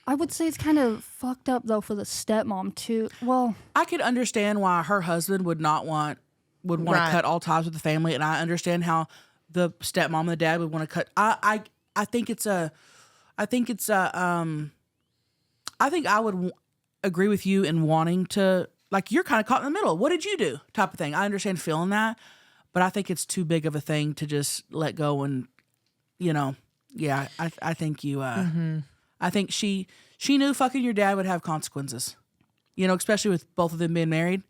I would say it's kind of fucked up though for the stepmom too. Well, I could understand why her husband would want to Right. cut all ties with the family, and I understand how the stepmom and the dad would want to cut. I think I would agree with you in wanting to like you're kind of caught in the middle. What did you do? Type of thing. I understand feeling that, but I think it's too big of a thing to just let go and, yeah, I think you, I think she knew fucking your dad would have consequences, especially with both of them being married.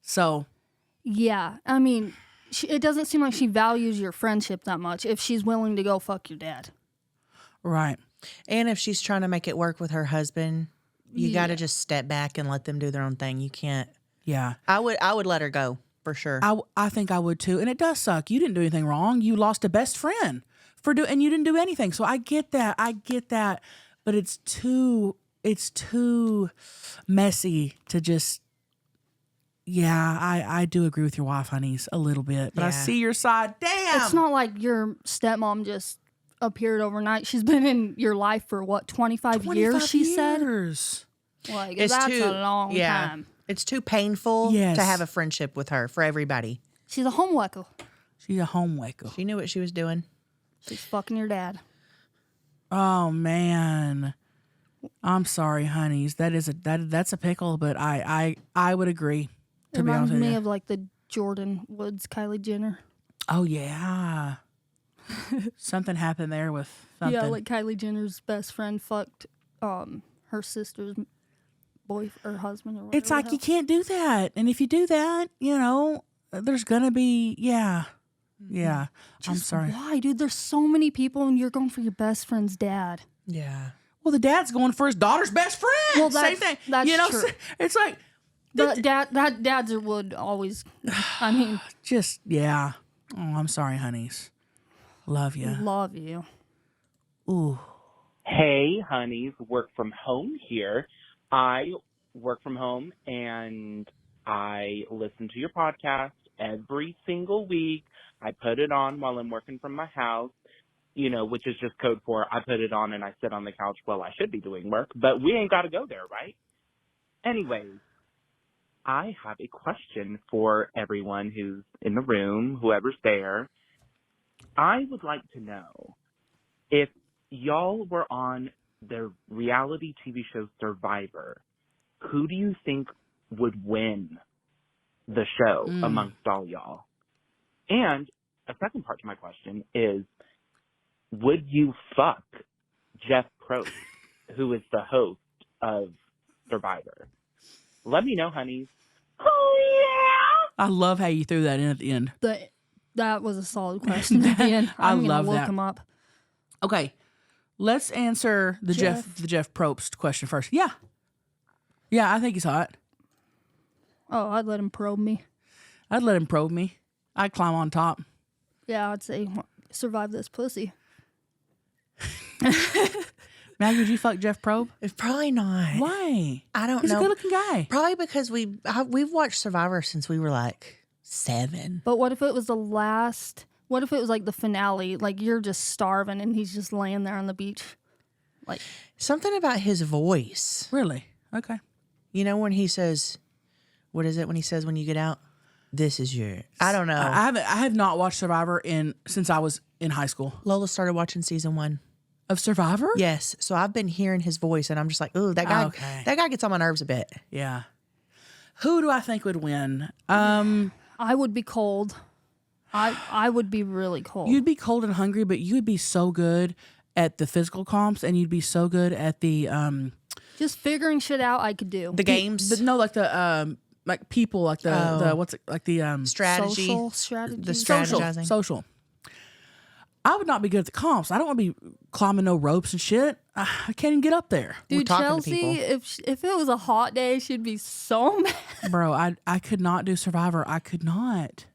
So. Yeah. I mean, it doesn't seem like she values your friendship that much if she's willing to go fuck your dad. Right. And if she's trying to make it work with her husband, you got to just step back and let them do their own thing. You can't. Yeah. I would let her go for sure. I think I would too. And it does suck. You didn't do anything wrong. You lost a best friend and you didn't do anything. So I get that. But it's too messy to just. Yeah, I do agree with your wife, honeys, a little bit. But I see your side. Damn. It's not like your stepmom just appeared overnight. She's been in your life for what, 25 years, she said? Like, It's that's too- a long yeah. time. It's too painful Yes. to have a friendship with her for everybody. She's a homewrecker. She's a homemaker. She knew what she was doing. She's fucking your dad. Oh man, I'm sorry, honeys. That's a pickle, but I would agree. It To be honest reminds with me you. of like the Jordan Woods, Kylie Jenner. Oh yeah, something happened there with something. Yeah, like Kylie Jenner's best friend fucked her sister's or husband or whatever. It's like you can't do that, and if you do that, there's gonna be yeah. I'm sorry. Why, dude? There's so many people, and you're going for your best friend's dad. Yeah. Well, the dad's going for his daughter's best friend. Well, same that's- thing. that's true. It's like That dads would always. I mean, just yeah. Oh, I'm sorry, honeys. Love you. love you. Ooh. Hey, honeys, work from home here. I work from home and I listen to your podcast every single week. I put it on while I'm working from my house, which is just code for I put it on and I sit on the couch while I should be doing work, but we ain't got to go there, right? Anyways, I have a question for everyone who's in the room, whoever's there. I would like to know if y'all were on the reality TV show Survivor, who do you think would win the show amongst all y'all? And a second part to my question is, would you fuck Jeff Probst, who is the host of Survivor? Let me know, honeys. Oh, I love how you threw that in at the end. That was a solid question at the end. I I'm gonna love look that. him up. Okay, let's answer the Jeff Probst question first. Yeah, I think he's hot. Oh, I'd let him probe me. I'd let him probe me. I'd climb on top. Yeah, I'd say survive this pussy. Maggie, would you fuck Jeff Probe? Probably not. Why? I don't He's know. a good-looking guy. Probably because we've watched Survivor since we were like 7. But what if it was the last? What if it was like the finale? Like you're just starving and he's just laying there on the beach. Like Something about his voice. Really? Okay. When he says, what is it when he says when you get out? This is your. I don't know. I have not watched Survivor since I was in high school. Lola started watching season 1. Of Survivor? Yes. So I've been hearing his voice and I'm just like, ooh, that guy. Okay. That guy gets on my nerves a bit. Yeah. Who do I think would win? I would be cold. I would be really cold. You'd be cold and hungry, but you would be so good at the physical comps, and you'd be so good at the just figuring shit out. I could do The games. like the like people, like the what's it, like the Strategy. social strategy. The social strategizing. social. I would not be good at the comps. I don't want to be climbing no ropes and shit. I can't even get up there, Dude, talking to Chelsea, people. if it was a hot day, she'd be so mad. bro. I could not do Survivor. I could not.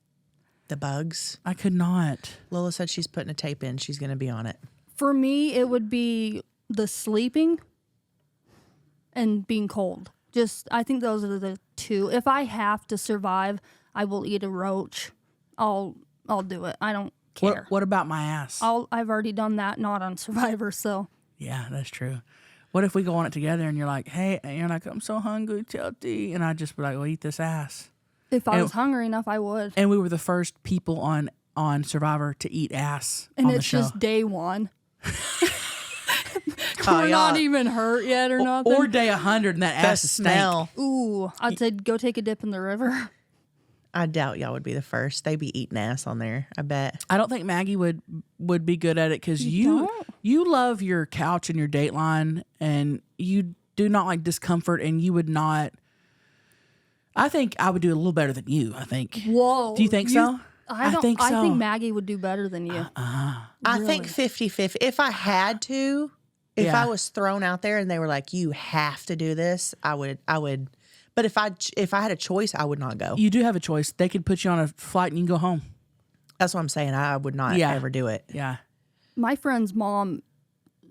The bugs. I could not. Lola said she's putting a tape in. She's going to be on it. For me, it would be the sleeping and being cold. I think those are the two. If I have to survive, I will eat a roach. I'll do it. I don't care. What about my ass? I've already done that, not on Survivor, so. Yeah, that's true. What if we go on it together and you're like, hey, and you're like, I'm so hungry, Chelcie, and I just be like, well, eat this ass. If I And- was hungry enough, I would. And we were the first people on Survivor to eat ass And on the it's show. just day one. We're not y'all- even hurt yet or nothing. Or day 100 and that The ass is stank. smell. Ooh, I'd say go take a dip in the river. I doubt y'all would be the first. They'd be eating ass on there. I bet. I don't think Maggie would be good at it because you love your couch and your Dateline, and you do not like discomfort, and you would not. I think I would do a little better than you. I think. Whoa. Do you think so? I don't think so. I think Maggie would do better than you. I think 50-50. If I had to, if Yeah. I was thrown out there and they were like, "You have to do this," I would. But if I had a choice, I would not go. You do have a choice. They could put you on a flight and you can go home. That's what I'm saying. I would not Yeah. ever do it. Yeah. My friend's mom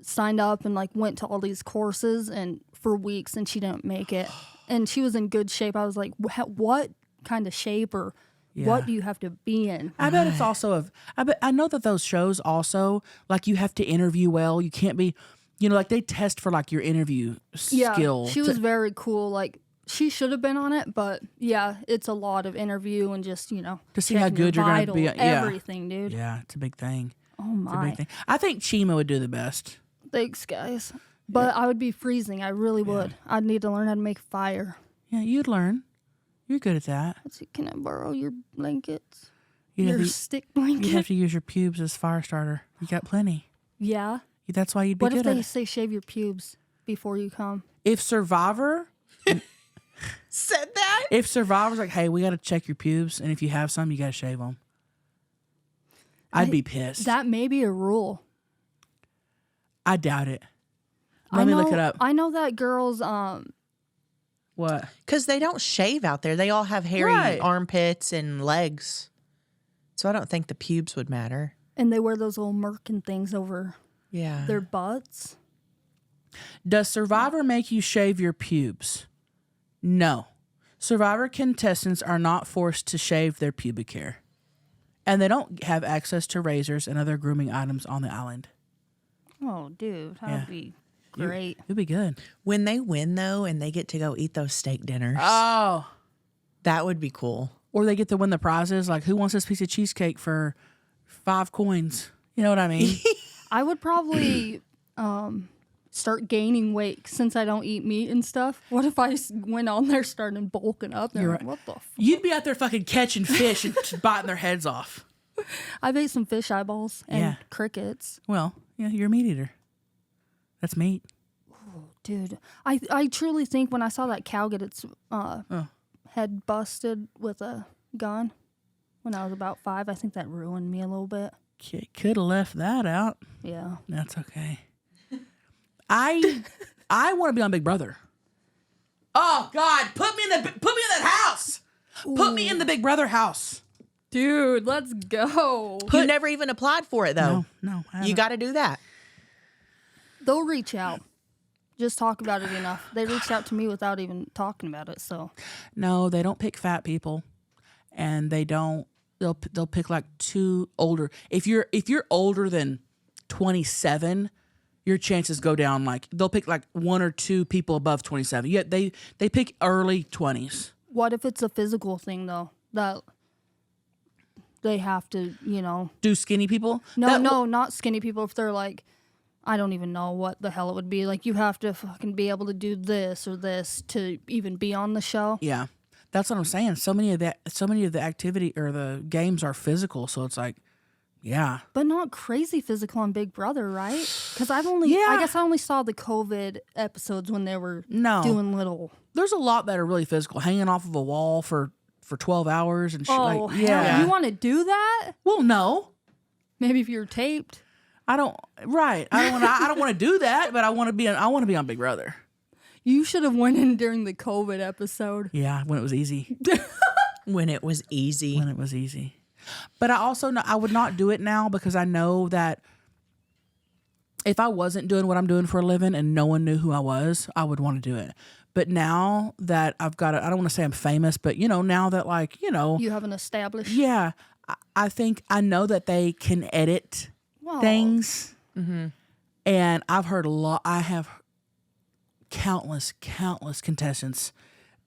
signed up and like went to all these courses and for weeks and she didn't make it. And she was in good shape. I was like, what kind of shape or what do you have to be in? I bet it's also I know that those shows also like you have to interview well. You can't be, like they test for like your interview skill. She was very cool. Like she should have been on it, but yeah, it's a lot of interview and just, to see how checking good your you're going to be. vitals, everything, dude. Yeah, it's a big thing. Oh It's a my. big thing. I think Chima would do the best. Thanks, guys. But I would be freezing. I really would. I'd need to learn how to make fire. Yeah, you'd learn. You're good at that. Let's see, can I borrow your blankets? You'd Your have, to, stick you'd blanket? have to use your pubes as fire starter. You got plenty. Yeah. That's why you'd be What if good at they it. say shave your pubes before you come? If Survivor Said that? If Survivor's like, hey, we got to check your pubes, and if you have some, you got to shave them. I'd be pissed. That may be a rule. I doubt it. Let me look it up. I know that girls, What? Because they don't shave out there. They all have hairy Right. armpits and legs. So I don't think the pubes would matter. and they wear those little merkin things over Yeah. their butts. Does Survivor make you shave your pubes? No. Survivor contestants are not forced to shave their pubic hair. And they don't have access to razors and other grooming items on the island. Oh, dude, that Yeah. would be great. It'd be good. When they win, though, and they get to go eat those steak dinners, Oh. that would be cool. Or they get to win the prizes. Like, who wants this piece of cheesecake for 5 coins? You know what I mean? I would probably start gaining weight since I don't eat meat and stuff. What if I went on there started bulking up? You're Like, right. what the f-? You'd be out there fucking catching fish and biting their heads off. I've ate some fish eyeballs and Yeah. crickets. Well, yeah, you're a meat eater. That's meat. Dude, I truly think when I saw that cow get its head busted with a gun when I was about 5, I think that ruined me a little bit. Could have left that out. Yeah. That's okay. I want to be on Big Brother. Oh God, put me in that house. Put me in the Big Brother house. Dude, let's go. You never even applied for it, though. No, I You haven't. got to do that. They'll reach out. Just talk about it enough. They reached out to me without even talking about it, so No, they don't pick fat people, and they don't. They'll pick like 2 older. If you're older than 27, your chances go down. Like they'll pick like 1 or 2 people above 27. Yeah, they pick early 20s. what if it's a physical thing though? That they have to, Do skinny people? No, not skinny people. If they're like, I don't even know what the hell it would be. Like, you have to fucking be able to do this or this to even be on the show. Yeah, that's what I'm saying. So many of the activity or the games are physical. So it's like, yeah, But not crazy physical on Big Brother, right? Because I Yeah. guess I only saw the COVID episodes when they were No. doing little. there's a lot that are really physical, hanging off of a wall for 12 hours and shit. Oh, like, hell, yeah. you want to do that? Well, no, Maybe if you're taped. I don't. Right, I don't want to do that, but I want to be on Big Brother. You should have went in during the COVID episode. Yeah, when it was easy. When it was easy. When it was easy. But I also know I would not do it now because I know that if I wasn't doing what I'm doing for a living and no one knew who I was, I would want to do it. But now that I've got I don't want to say I'm famous, but now that You haven't established. yeah, I think I know that they can edit Well, things. And I've heard a lot. I have countless contestants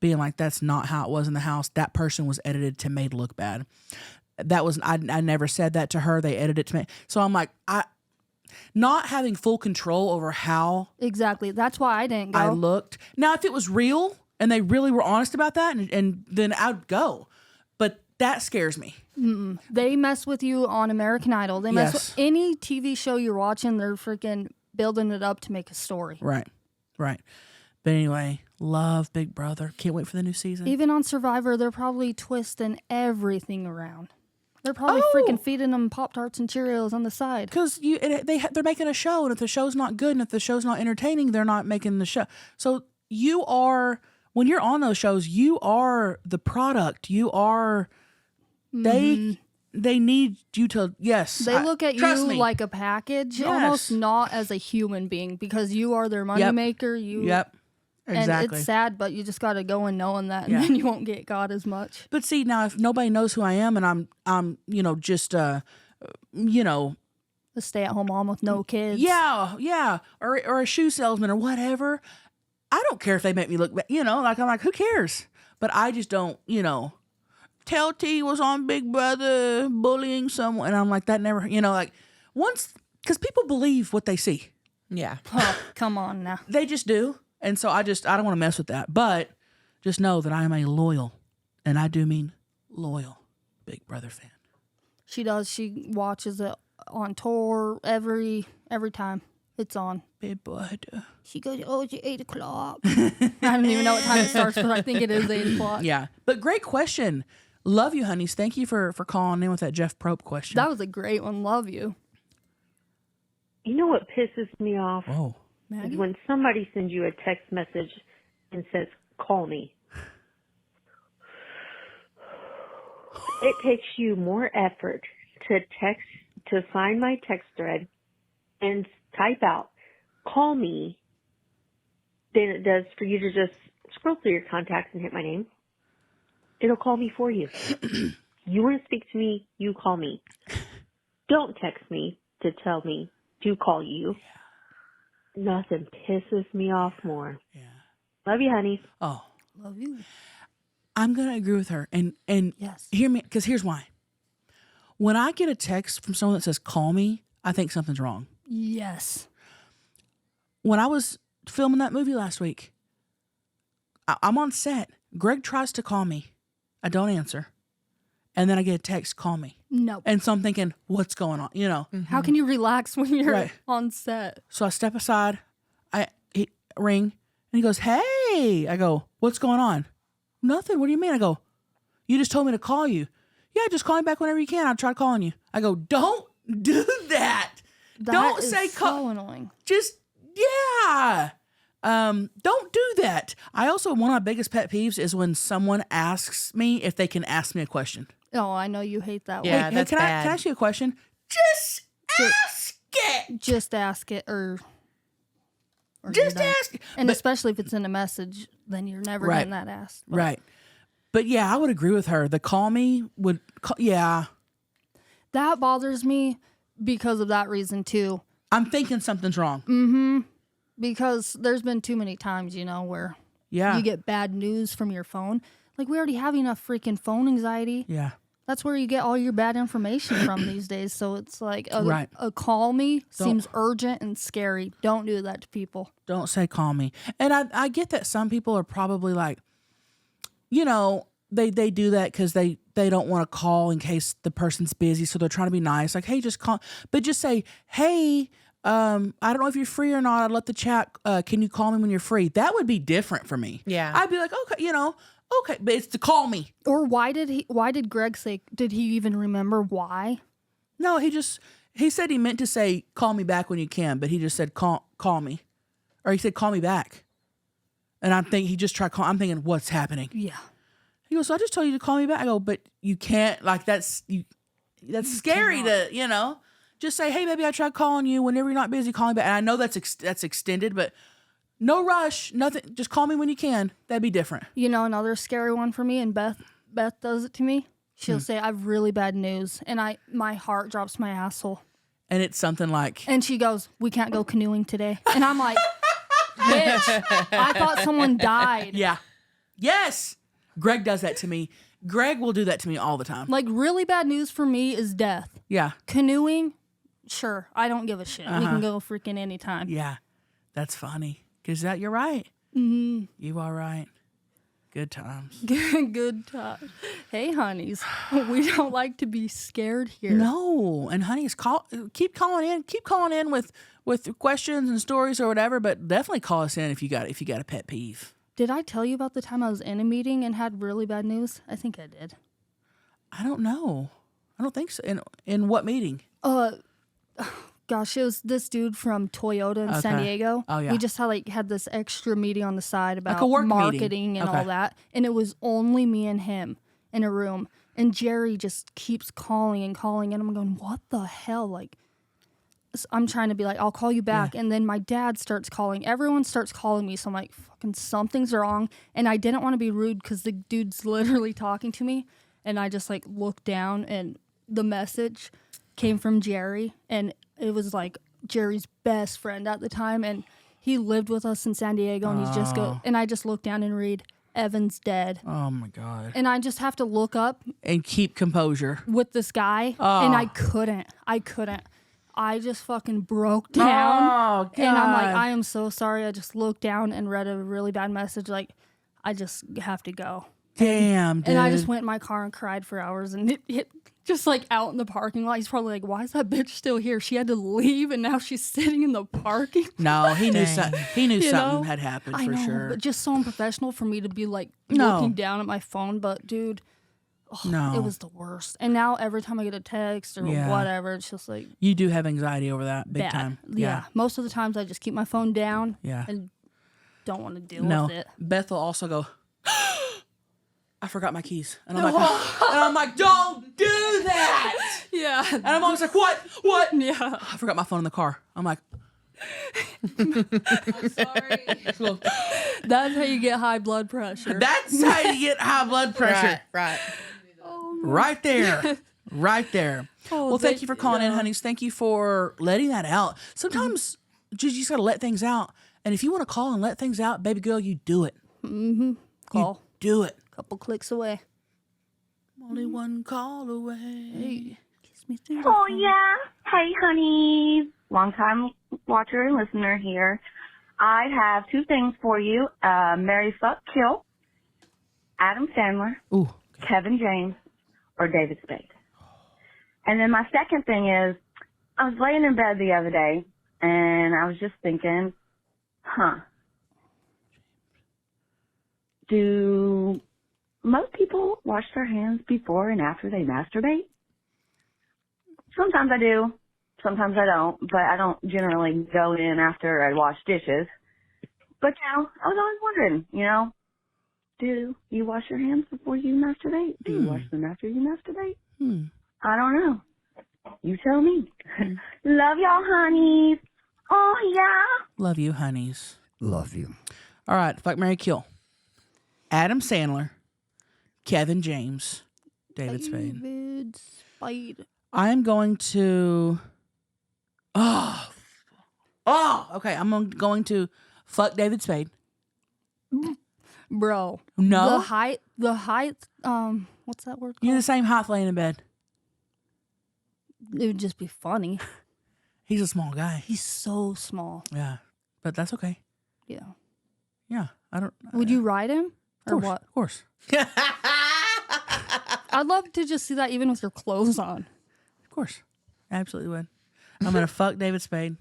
being like, that's not how it was in the house. That person was edited to made look bad. That was, I never said that to her. They edited it to me. So I'm like, not having full control over how Exactly. That's why I didn't go. I looked. Now, if it was real and they really were honest about that, and then I'd go. But that scares me. They mess with you on American Idol. They mess Yes. with any TV show you're watching. They're freaking building it up to make a story. Right. But anyway, love Big Brother. Can't wait for the new season. Even on Survivor, they're probably twisting everything around. They're probably freaking feeding them Pop-Tarts and Cheerios on the side. Because they're making a show, and if the show's not good and if the show's not entertaining, they're not making the show. So you are, when you're on those shows, you are the product. You are, they need you to, yes. They look at trust you me. like a package, Yes. almost not as a human being, because you are their moneymaker. Yep. Exactly. And it's sad, but you just got to go in knowing that, and Yeah. then you won't get got as much. But see, now if nobody knows who I am and I'm just A stay-at-home mom with no kids. yeah, or a shoe salesman or whatever, I don't care if they make me look bad, like I'm like, who cares? But I just don't, Chelcie was on Big Brother bullying someone, and I'm like, that never, like once, because people believe what they see. Yeah. Oh, come on now. They just do. And so I don't want to mess with that. But just know that I am a loyal, and I do mean loyal, Big Brother fan. She does. She watches it on tour every time it's on. Big Brother. She goes, oh, it's 8 o'clock. I don't even know what time it starts, but I think it is 8 o'clock. Yeah. But great question. Love you, honeys. Thank you for calling in with that Jeff Probe question. That was a great one. Love you. You know what pisses me off? Whoa. Maggie? Is when somebody sends you a text message and says, call me. It takes you more effort to find my text thread and type out, call me, than it does for you to just scroll through your contacts and hit my name. It'll call me for you. You want to speak to me, you call me. Don't text me to tell me to call you. Nothing pisses me off more. Yeah. Love you, honey. Oh. Love you. I'm going to agree with her. And Yes. hear me, because here's why. When I get a text from someone that says, call me, I think something's wrong. Yes. When I was filming that movie last week, I'm on set. Greg tries to call me. I don't answer. And then I get a text, call me. No. And so I'm thinking, what's going on? How can you relax when you're Right. on set? So I step aside, he ring, and he goes, hey. I go, what's going on? Nothing. What do you mean? I go, you just told me to call you. Yeah, just call me back whenever you can. I'll try calling you. I go, don't do that. Don't That is say so annoying. Just, yeah. Don't do that. I also, one of my biggest pet peeves is when someone asks me if they can ask me a question. Oh, I know you hate that Yeah, one. that's can bad. I ask you a question? Just ask it. Just ask it or Just you're done. ask. And But- especially if it's in a message, then you're never Right. getting that asked. But Right. But yeah, I would agree with her. The call me would, yeah. that bothers me because of that reason too. I'm thinking something's wrong. Because there's been too many times, where Yeah. you get bad news from your phone. Like, we already have enough freaking phone anxiety. Yeah. That's where you get all your bad information from these days. So it's like Right. a call me seems urgent and scary. Don't do that to people. Don't say call me. And I get that some people are probably like, they do that because they don't want to call in case the person's busy. So they're trying to be nice. Like, hey, just call. But just say, hey, I don't know if you're free or not. I'd love to chat. Can you call me when you're free? That would be different for me. Yeah. I'd be like, okay, okay. But it's to call me. Or why did Greg say, did he even remember why? No, he said he meant to say, call me back when you can. But he just said, call me. Or he said, call me back. And he just tried call. I'm thinking, what's happening? Yeah. He goes, so I just told you to call me back. I go, but you can't, like, that's scary to, just say, hey, baby, I tried calling you. Whenever you're not busy, call me back. And I know that's extended, but no rush, nothing. Just call me when you can. That'd be different. Another scary one for me, and Beth does it to me. She'll say, I have really bad news. And my heart drops my asshole. And it's something like, And she goes, we can't go canoeing today. And I'm like, bitch, I thought someone died. yeah. Yes. Greg does that to me. Greg will do that to me all the time. Like, really bad news for me is death. Yeah. Canoeing, sure, I don't give a shit. We can go freaking anytime. Yeah, that's funny. Because you're right. Mm-hmm. You are right. Good times. Good time. Hey, honeys, we don't like to be scared here. No, and honeys, keep calling in with questions and stories or whatever. But definitely call us in if you got a pet peeve. Did I tell you about the time I was in a meeting and had really bad news? I think I did. I don't know. I don't think so. In what meeting? Gosh, it was this dude from Toyota in San Diego. Oh, yeah. We just had this extra meeting on the side about a work marketing meeting. and all that. And it was only me and him in a room. And Jerry just keeps calling and calling. And I'm going, what the hell? Like, I'm trying to be like, I'll call you back. Yeah. And then my dad starts calling. Everyone starts calling me. So I'm like, fucking something's wrong. And I didn't want to be rude because the dude's literally talking to me. And I just like looked down and the message came from Jerry. And it was like Jerry's best friend at the time, and he lived with us in San Diego. And he's just and I just look down and read, "Evan's dead." Oh my God! And I just have to look up and keep composure with this guy, and I couldn't. I just fucking broke down, God. And I'm like, I am so sorry. I just looked down and read a really bad message. Like, I just have to go. Damn, dude. And I just went in my car and cried for hours, and it just like out in the parking lot. He's probably like, why is that bitch still here? She had to leave, and now she's sitting in the parking. No, he knew something. He knew something had happened for sure. But just so unprofessional for me to be like looking down at my phone. But dude, it was the worst. And now every time I get a text or whatever, it's just like you do have anxiety over that big time. Yeah, most of the times I just keep my phone down. Yeah, and don't want to deal with it. Beth will also go, I forgot my keys. And I'm like, don't do that. Yeah. And I'm always like, what? Yeah. I forgot my phone in the car. I'm like, I'm sorry. That's how you get high blood pressure. That's how you get high blood pressure. Right. Right there. Right there. Well, thank you for calling in, honeys. Thank you for letting that out. Sometimes you just got to let things out. And if you want to call and let things out, baby girl, you do it. Mm-hmm. Call. You do it. Couple clicks away. Only one call away. Hey, kiss me through. Oh, yeah. Hey, honey. Long-time watcher and listener here. I have two things for you. Marry, fuck, kill. Adam Sandler, Kevin James, or David Spade. And then my second thing is, I was laying in bed the other day, and I was just thinking, do most people wash their hands before and after they masturbate? Sometimes I do. Sometimes I don't. But I don't generally go in after I wash dishes. But, I was always wondering, do you wash your hands before you masturbate? Do you wash them after you masturbate? I don't know. You tell me. Love y'all, honeys. Oh, yeah. Love you, honeys. Love you. All right. Fuck, marry, kill. Adam Sandler, Kevin James, David Spade. David Spade. I am going to. Okay. I'm going to fuck David Spade. Bro. No. The height, what's that word called? You're the same height laying in bed. It would just be funny. He's a small guy. He's so small. Yeah. But that's okay. Yeah. Yeah. I don't. Would you ride him? Or what? Of course. I'd love to just see that even with your clothes on. Of course. Absolutely would. I'm going to fuck David Spade.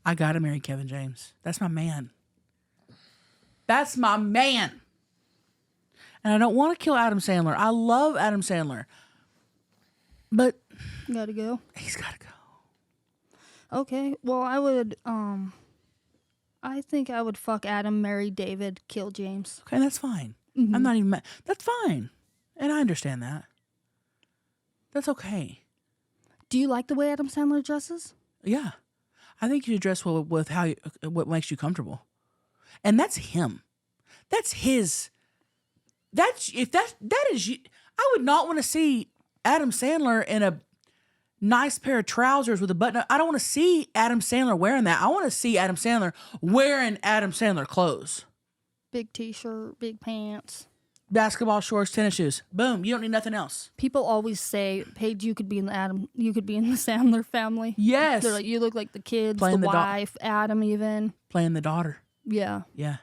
I got to marry Kevin James. That's my man. That's my man. And I don't want to kill Adam Sandler. I love Adam Sandler. But gotta go. He's got to go. Okay. Well, I would, I think I would fuck Adam, marry David, kill James. Okay, that's fine. I'm not even mad. That's fine. And I understand that. That's okay. Do you like the way Adam Sandler dresses? Yeah. I think you should dress well with what makes you comfortable. And that's him. That's his. That is you. I would not want to see Adam Sandler in a nice pair of trousers with a button up. I don't want to see Adam Sandler wearing that. I want to see Adam Sandler wearing Adam Sandler clothes. Big t-shirt, big pants. basketball shorts, tennis shoes. Boom. You don't need nothing else. People always say, Paige, you could be in the Sandler family. Yes. They're like, you look like the kids, Playing the the wife, Adam even. Playing the daughter. Yeah. Yeah.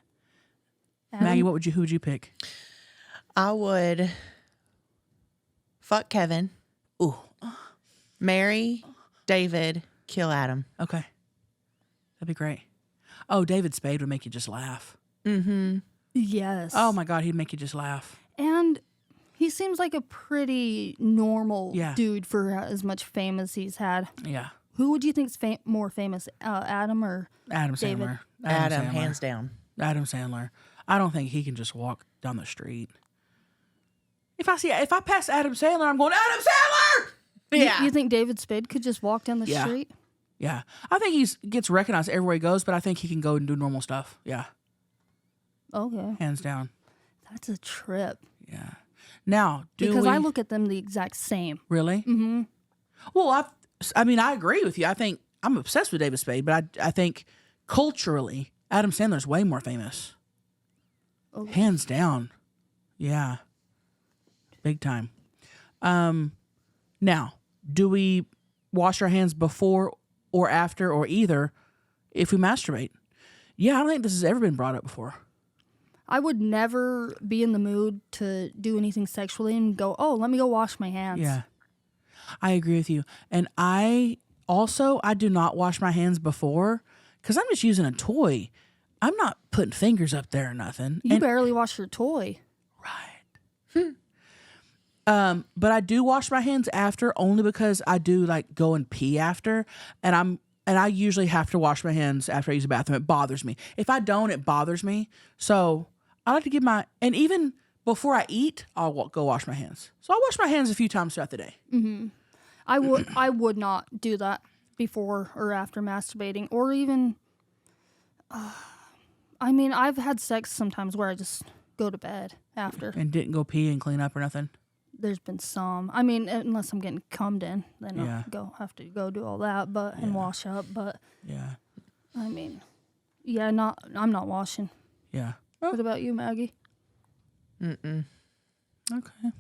Adam? Maggie, who would you pick? I would fuck Kevin, Ooh. marry David, kill Adam. Okay. That'd be great. Oh, David Spade would make you just laugh. Mm-hmm. Yes. Oh my God, he'd make you just laugh. And he seems like a pretty normal Yeah. dude for as much fame as he's had. Yeah. Who would you think's more famous, Adam or Adam David? Sandler. Adam, Sandler. hands down. Adam Sandler. I don't think he can just walk down the street. If I pass Adam Sandler, I'm going, Adam Sandler! Yeah. You think David Spade could just walk down the Yeah. street? Yeah. I think he gets recognized everywhere he goes, but I think he can go and do normal stuff. Yeah. Okay. Hands down. That's a trip. Yeah. Now, Because I look at them the exact same. Really? Mm-hmm. Well, I mean, I agree with you. I think I'm obsessed with David Spade, but I think culturally, Adam Sandler's way more famous. Okay. Hands down. Yeah. Big time. Now, do we wash our hands before or after or either if we masturbate? Yeah, I don't think this has ever been brought up before. I would never be in the mood to do anything sexually and go, oh, let me go wash my hands. Yeah. I agree with you. And I do not wash my hands before because I'm just using a toy. I'm not putting fingers up there or nothing. You barely wash your toy. Right. But I do wash my hands after only because I do like go and pee after, and I usually have to wash my hands after I use the bathroom. It bothers me. If I don't, it bothers me. So I like to and even before I eat, I'll go wash my hands. So I wash my hands a few times throughout the day. Mm-hmm. I would not do that before or after masturbating, or even. I mean, I've had sex sometimes where I just go to bed after And didn't go pee and clean up or nothing. There's been some. I mean, unless I'm getting cummed in, then Yeah. I'll have to go do all that, and wash up. But Yeah. I mean, yeah, I'm not washing. Yeah. What about you, Maggie? Mm-mm. Okay.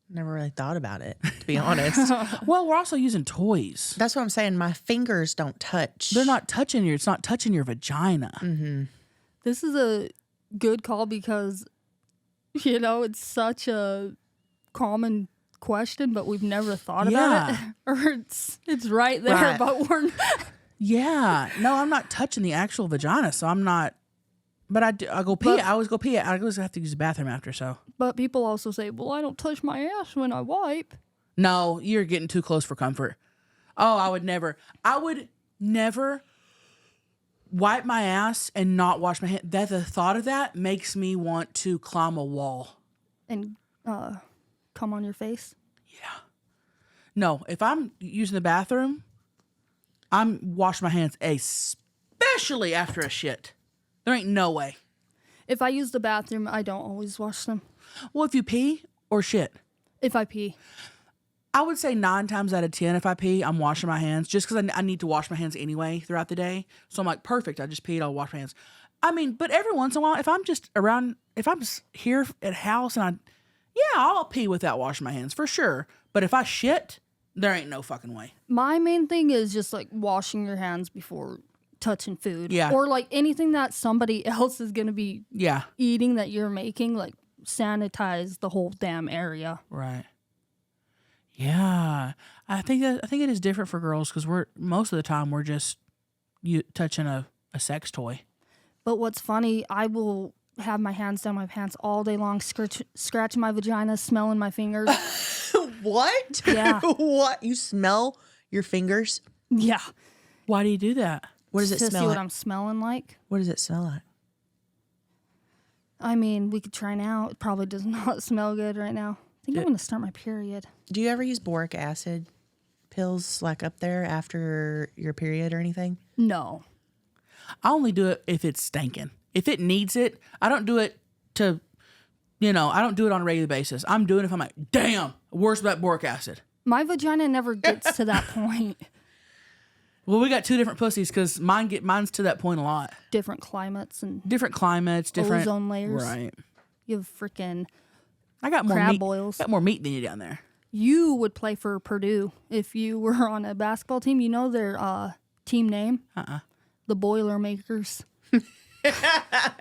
Never really thought about it, to be honest. Well, we're also using toys. That's what I'm saying. My fingers don't touch. They're not touching it's not touching your vagina. Mm-hmm. This is a good call because, it's such a common question, but we've never thought about it. Or it's right there, Right. but we're not. Yeah. No, I'm not touching the actual vagina, so I'm not. But I go pee. But- I always go pee. I always have to use the bathroom after, so. But people also say, well, I don't touch my ass when I wipe. No, you're getting too close for comfort. Oh, I would never wipe my ass and not wash my hands. The thought of that makes me want to climb a wall. And come on your face. Yeah. No, if I'm using the bathroom, I'm washing my hands, especially after a shit. There ain't no way. If I use the bathroom, I don't always wash them. Well, if you pee or shit. If I pee. I would say 9 times out of 10, if I pee, I'm washing my hands just because I need to wash my hands anyway throughout the day. So I'm like, perfect. I just peed. I'll wash my hands. I mean, but every once in a while, if I'm just here at house and I'll pee without washing my hands for sure. But if I shit, there ain't no fucking way. My main thing is just like washing your hands before touching food. Yeah. Or like anything that somebody else is going to be eating that you're making, like sanitize the whole damn area. Right. Yeah. I think it is different for girls because most of the time we're just touching a sex toy. But what's funny, I will have my hands down my pants all day long, scratching my vagina, smelling my fingers. What? Yeah. What? You smell your fingers? Yeah. Why do you do that? What does it to smell see like? what I'm smelling like. What does it smell like? I mean, we could try now. It probably does not smell good right now. I think I'm going to start my period. Do you ever use boric acid pills like up there after your period or anything? No. I only do it if it's stinking. If it needs it, I don't do it I don't do it on a regular basis. I'm doing it if I'm like, damn, where's that boric acid? My vagina never gets to that point. Well, we got 2 different pussies because mine's to that point a lot. Different climates and Different climates, different ozone layers. Right. You have freaking I got more crab meat. boils. Got more meat than you down there. You would play for Purdue if you were on a basketball team. You know their team name? The Boilermakers.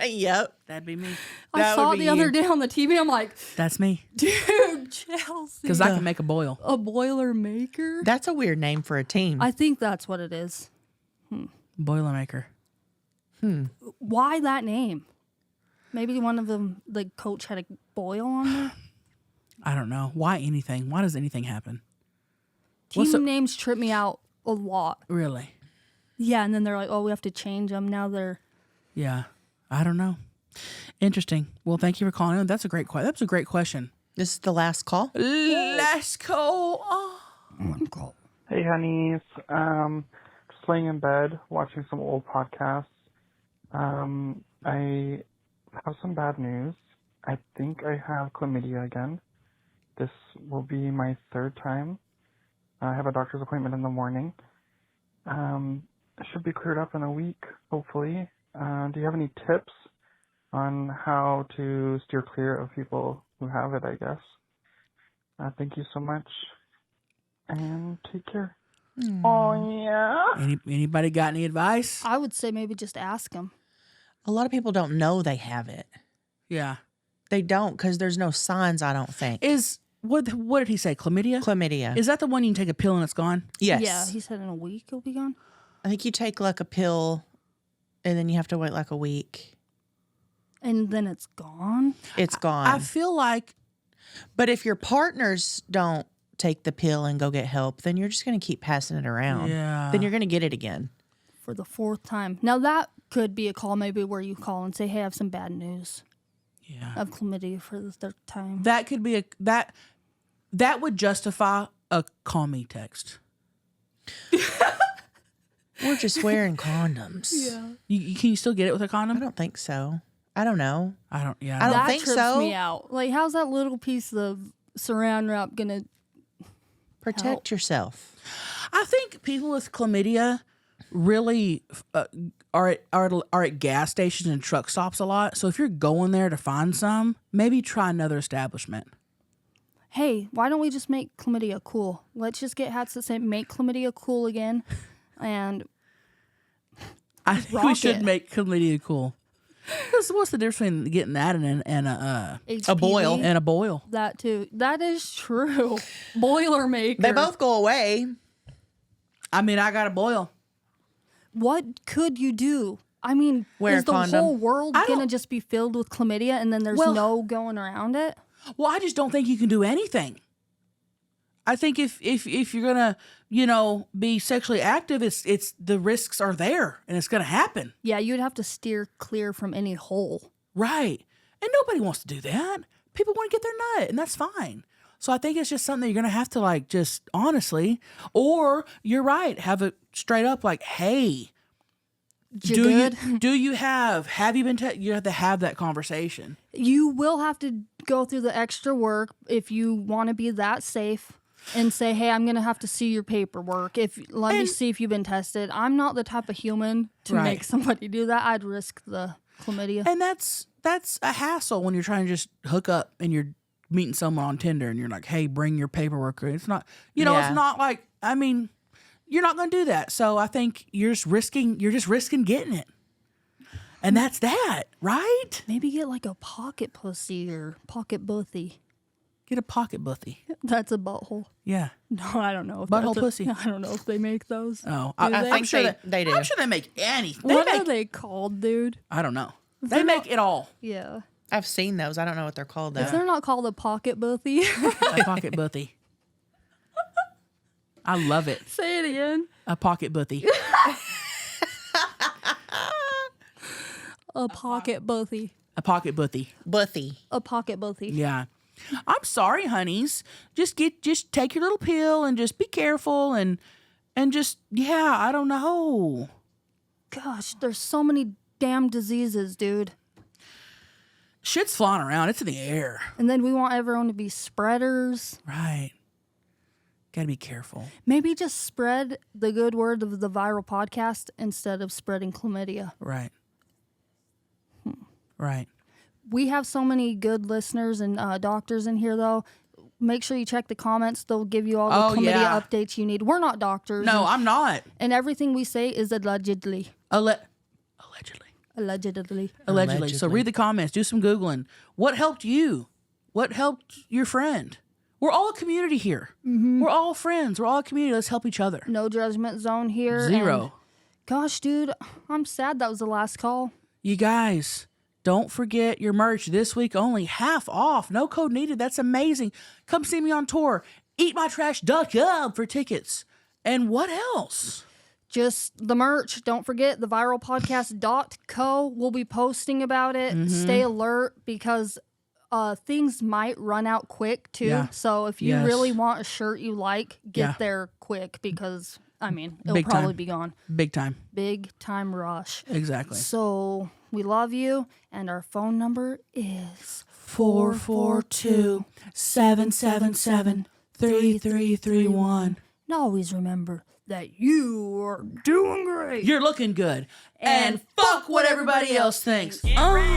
Yep. That'd be me. I saw it the other day on the TV. I'm like, That's me. dude, Chelsea. Because I can make a boil. A Boilermaker? That's a weird name for a team. I think that's what it is. Boilermaker. Why that name? Maybe one of them, the coach had a boil on there. I don't know. Why anything? Why does anything happen? Team names trip me out a lot. Really? Yeah, and then they're like, oh, we have to change them. Now they're... Yeah. I don't know. Interesting. Well, thank you for calling in. That's a great question. That's a great question. This is the last call. Last call. Oh. One call. Hey, honeys. Just laying in bed watching some old podcasts. I have some bad news. I think I have chlamydia again. This will be my third time. I have a doctor's appointment in the morning. It should be cleared up in a week, hopefully. Do you have any tips on how to steer clear of people who have it, I guess? Thank you so much. And take care. Oh, yeah. Anybody got any advice? I would say maybe just ask them. A lot of people don't know they have it. Yeah. They don't because there's no signs, I don't think. What did he say? Chlamydia? Chlamydia. Is that the one you can take a pill and it's gone? Yes. Yeah, he said in a week it'll be gone. I think you take like a pill and then you have to wait like a week. And then it's gone? It's gone. I feel like... But if your partners don't take the pill and go get help, then you're just going to keep passing it around. Yeah. Then you're going to get it again. For the fourth time. Now that could be a call maybe where you call and say, hey, I have some bad news. Yeah. Of chlamydia for the third time. That could be that would justify a call me text. We're just wearing condoms. Yeah. Can you still get it with a condom? I don't think so. I don't know. I don't That think trips so. me out. Like, how's that little piece of saran wrap gonna Protect yourself. I think people with chlamydia really are at gas stations and truck stops a lot. So if you're going there to find some, maybe try another establishment. Hey, why don't we just make chlamydia cool? Let's just get hats that say make chlamydia cool again. And I think we should make chlamydia cool. What's the difference between getting that and a boil? And a boil. That too. That is true. Boilermaker. They both go away. I mean, I got a boil. What could you do? I mean, Wear is a the condom. whole world gonna just be filled with chlamydia and then there's no going around it? Well, I just don't think you can do anything. I think if you're gonna, be sexually active, it's the risks are there and it's gonna happen. Yeah, you'd have to steer clear from any hole. Right. And nobody wants to do that. People want to get their nut, and that's fine. So I think it's just something that you're gonna have to just honestly, or you're right, have it straight up hey, have you been you have to have that conversation. You will have to go through the extra work if you want to be that safe and say, hey, I'm going to have to see your paperwork. Let me see if you've been tested. I'm not the type of human to make somebody do that. I'd risk the chlamydia. And that's a hassle when you're trying to just hook up and you're meeting someone on Tinder and you're like, hey, bring your paperwork. It's not, it's not like, I mean, you're not going to do that. So I think you're just risking getting it. And that's that, right? Maybe get a pocket pussy or pocket buthy. Get a pocket buthy. That's a butthole. Yeah. No, I don't know. Butthole pussy. I don't know if they make those. Oh, I'm sure they do. I'm sure they make anything. What are they called, dude? I don't know. They make it all. Yeah. I've seen those. I don't know what they're called though. If they're not called a pocket buthy. A pocket buthy. I love it. Say it again. A pocket buthy. A pocket buthy. A pocket buthy. Buthy. A pocket buthy. Yeah. I'm sorry, honeys. Just take your little pill and just be careful and just I don't know. Gosh, there's so many damn diseases, dude. Shit's flying around. It's in the air. And then we want everyone to be spreaders. Right. Gotta be careful. Maybe just spread the good word of the viral podcast instead of spreading chlamydia. Right. Right. we have so many good listeners and doctors in here, though. Make sure you check the comments. They'll give you all the chlamydia updates you need. We're not doctors. No, I'm not. And everything we say is allegedly. Allegedly. So read the comments. Do some Googling. What helped you? What helped your friend? We're all a community here. We're all friends. We're all a community. Let's help each other. No judgment zone here. Zero. And gosh, dude, I'm sad that was the last call. You guys, don't forget your merch this week only. Half off. No code needed. That's amazing. Come see me on tour. EatMyTrash.com for tickets. And what else? Just the merch. Don't forget the viralpodcast.co. We'll be posting about it. Stay alert because things might run out quick too. Yeah. So if you really want a shirt you like, get there quick because, I mean, it'll probably be gone. Big time. Big time rush. Exactly. So we love you. And our phone number is 442-777-3331. And always remember that you are doing great. You're looking good. And fuck what everybody else thinks. Get ready.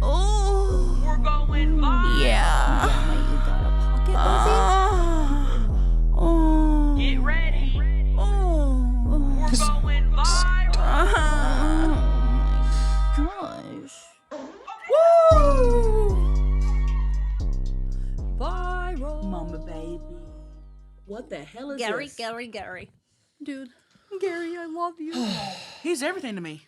Oh. We're going viral. Yeah. You got a pocket, Buzzy? Get ready. We're going viral. Gosh. Woo! Viral. Mama baby. What the hell is this? Gary. Dude, Gary, I love you. He's everything to me.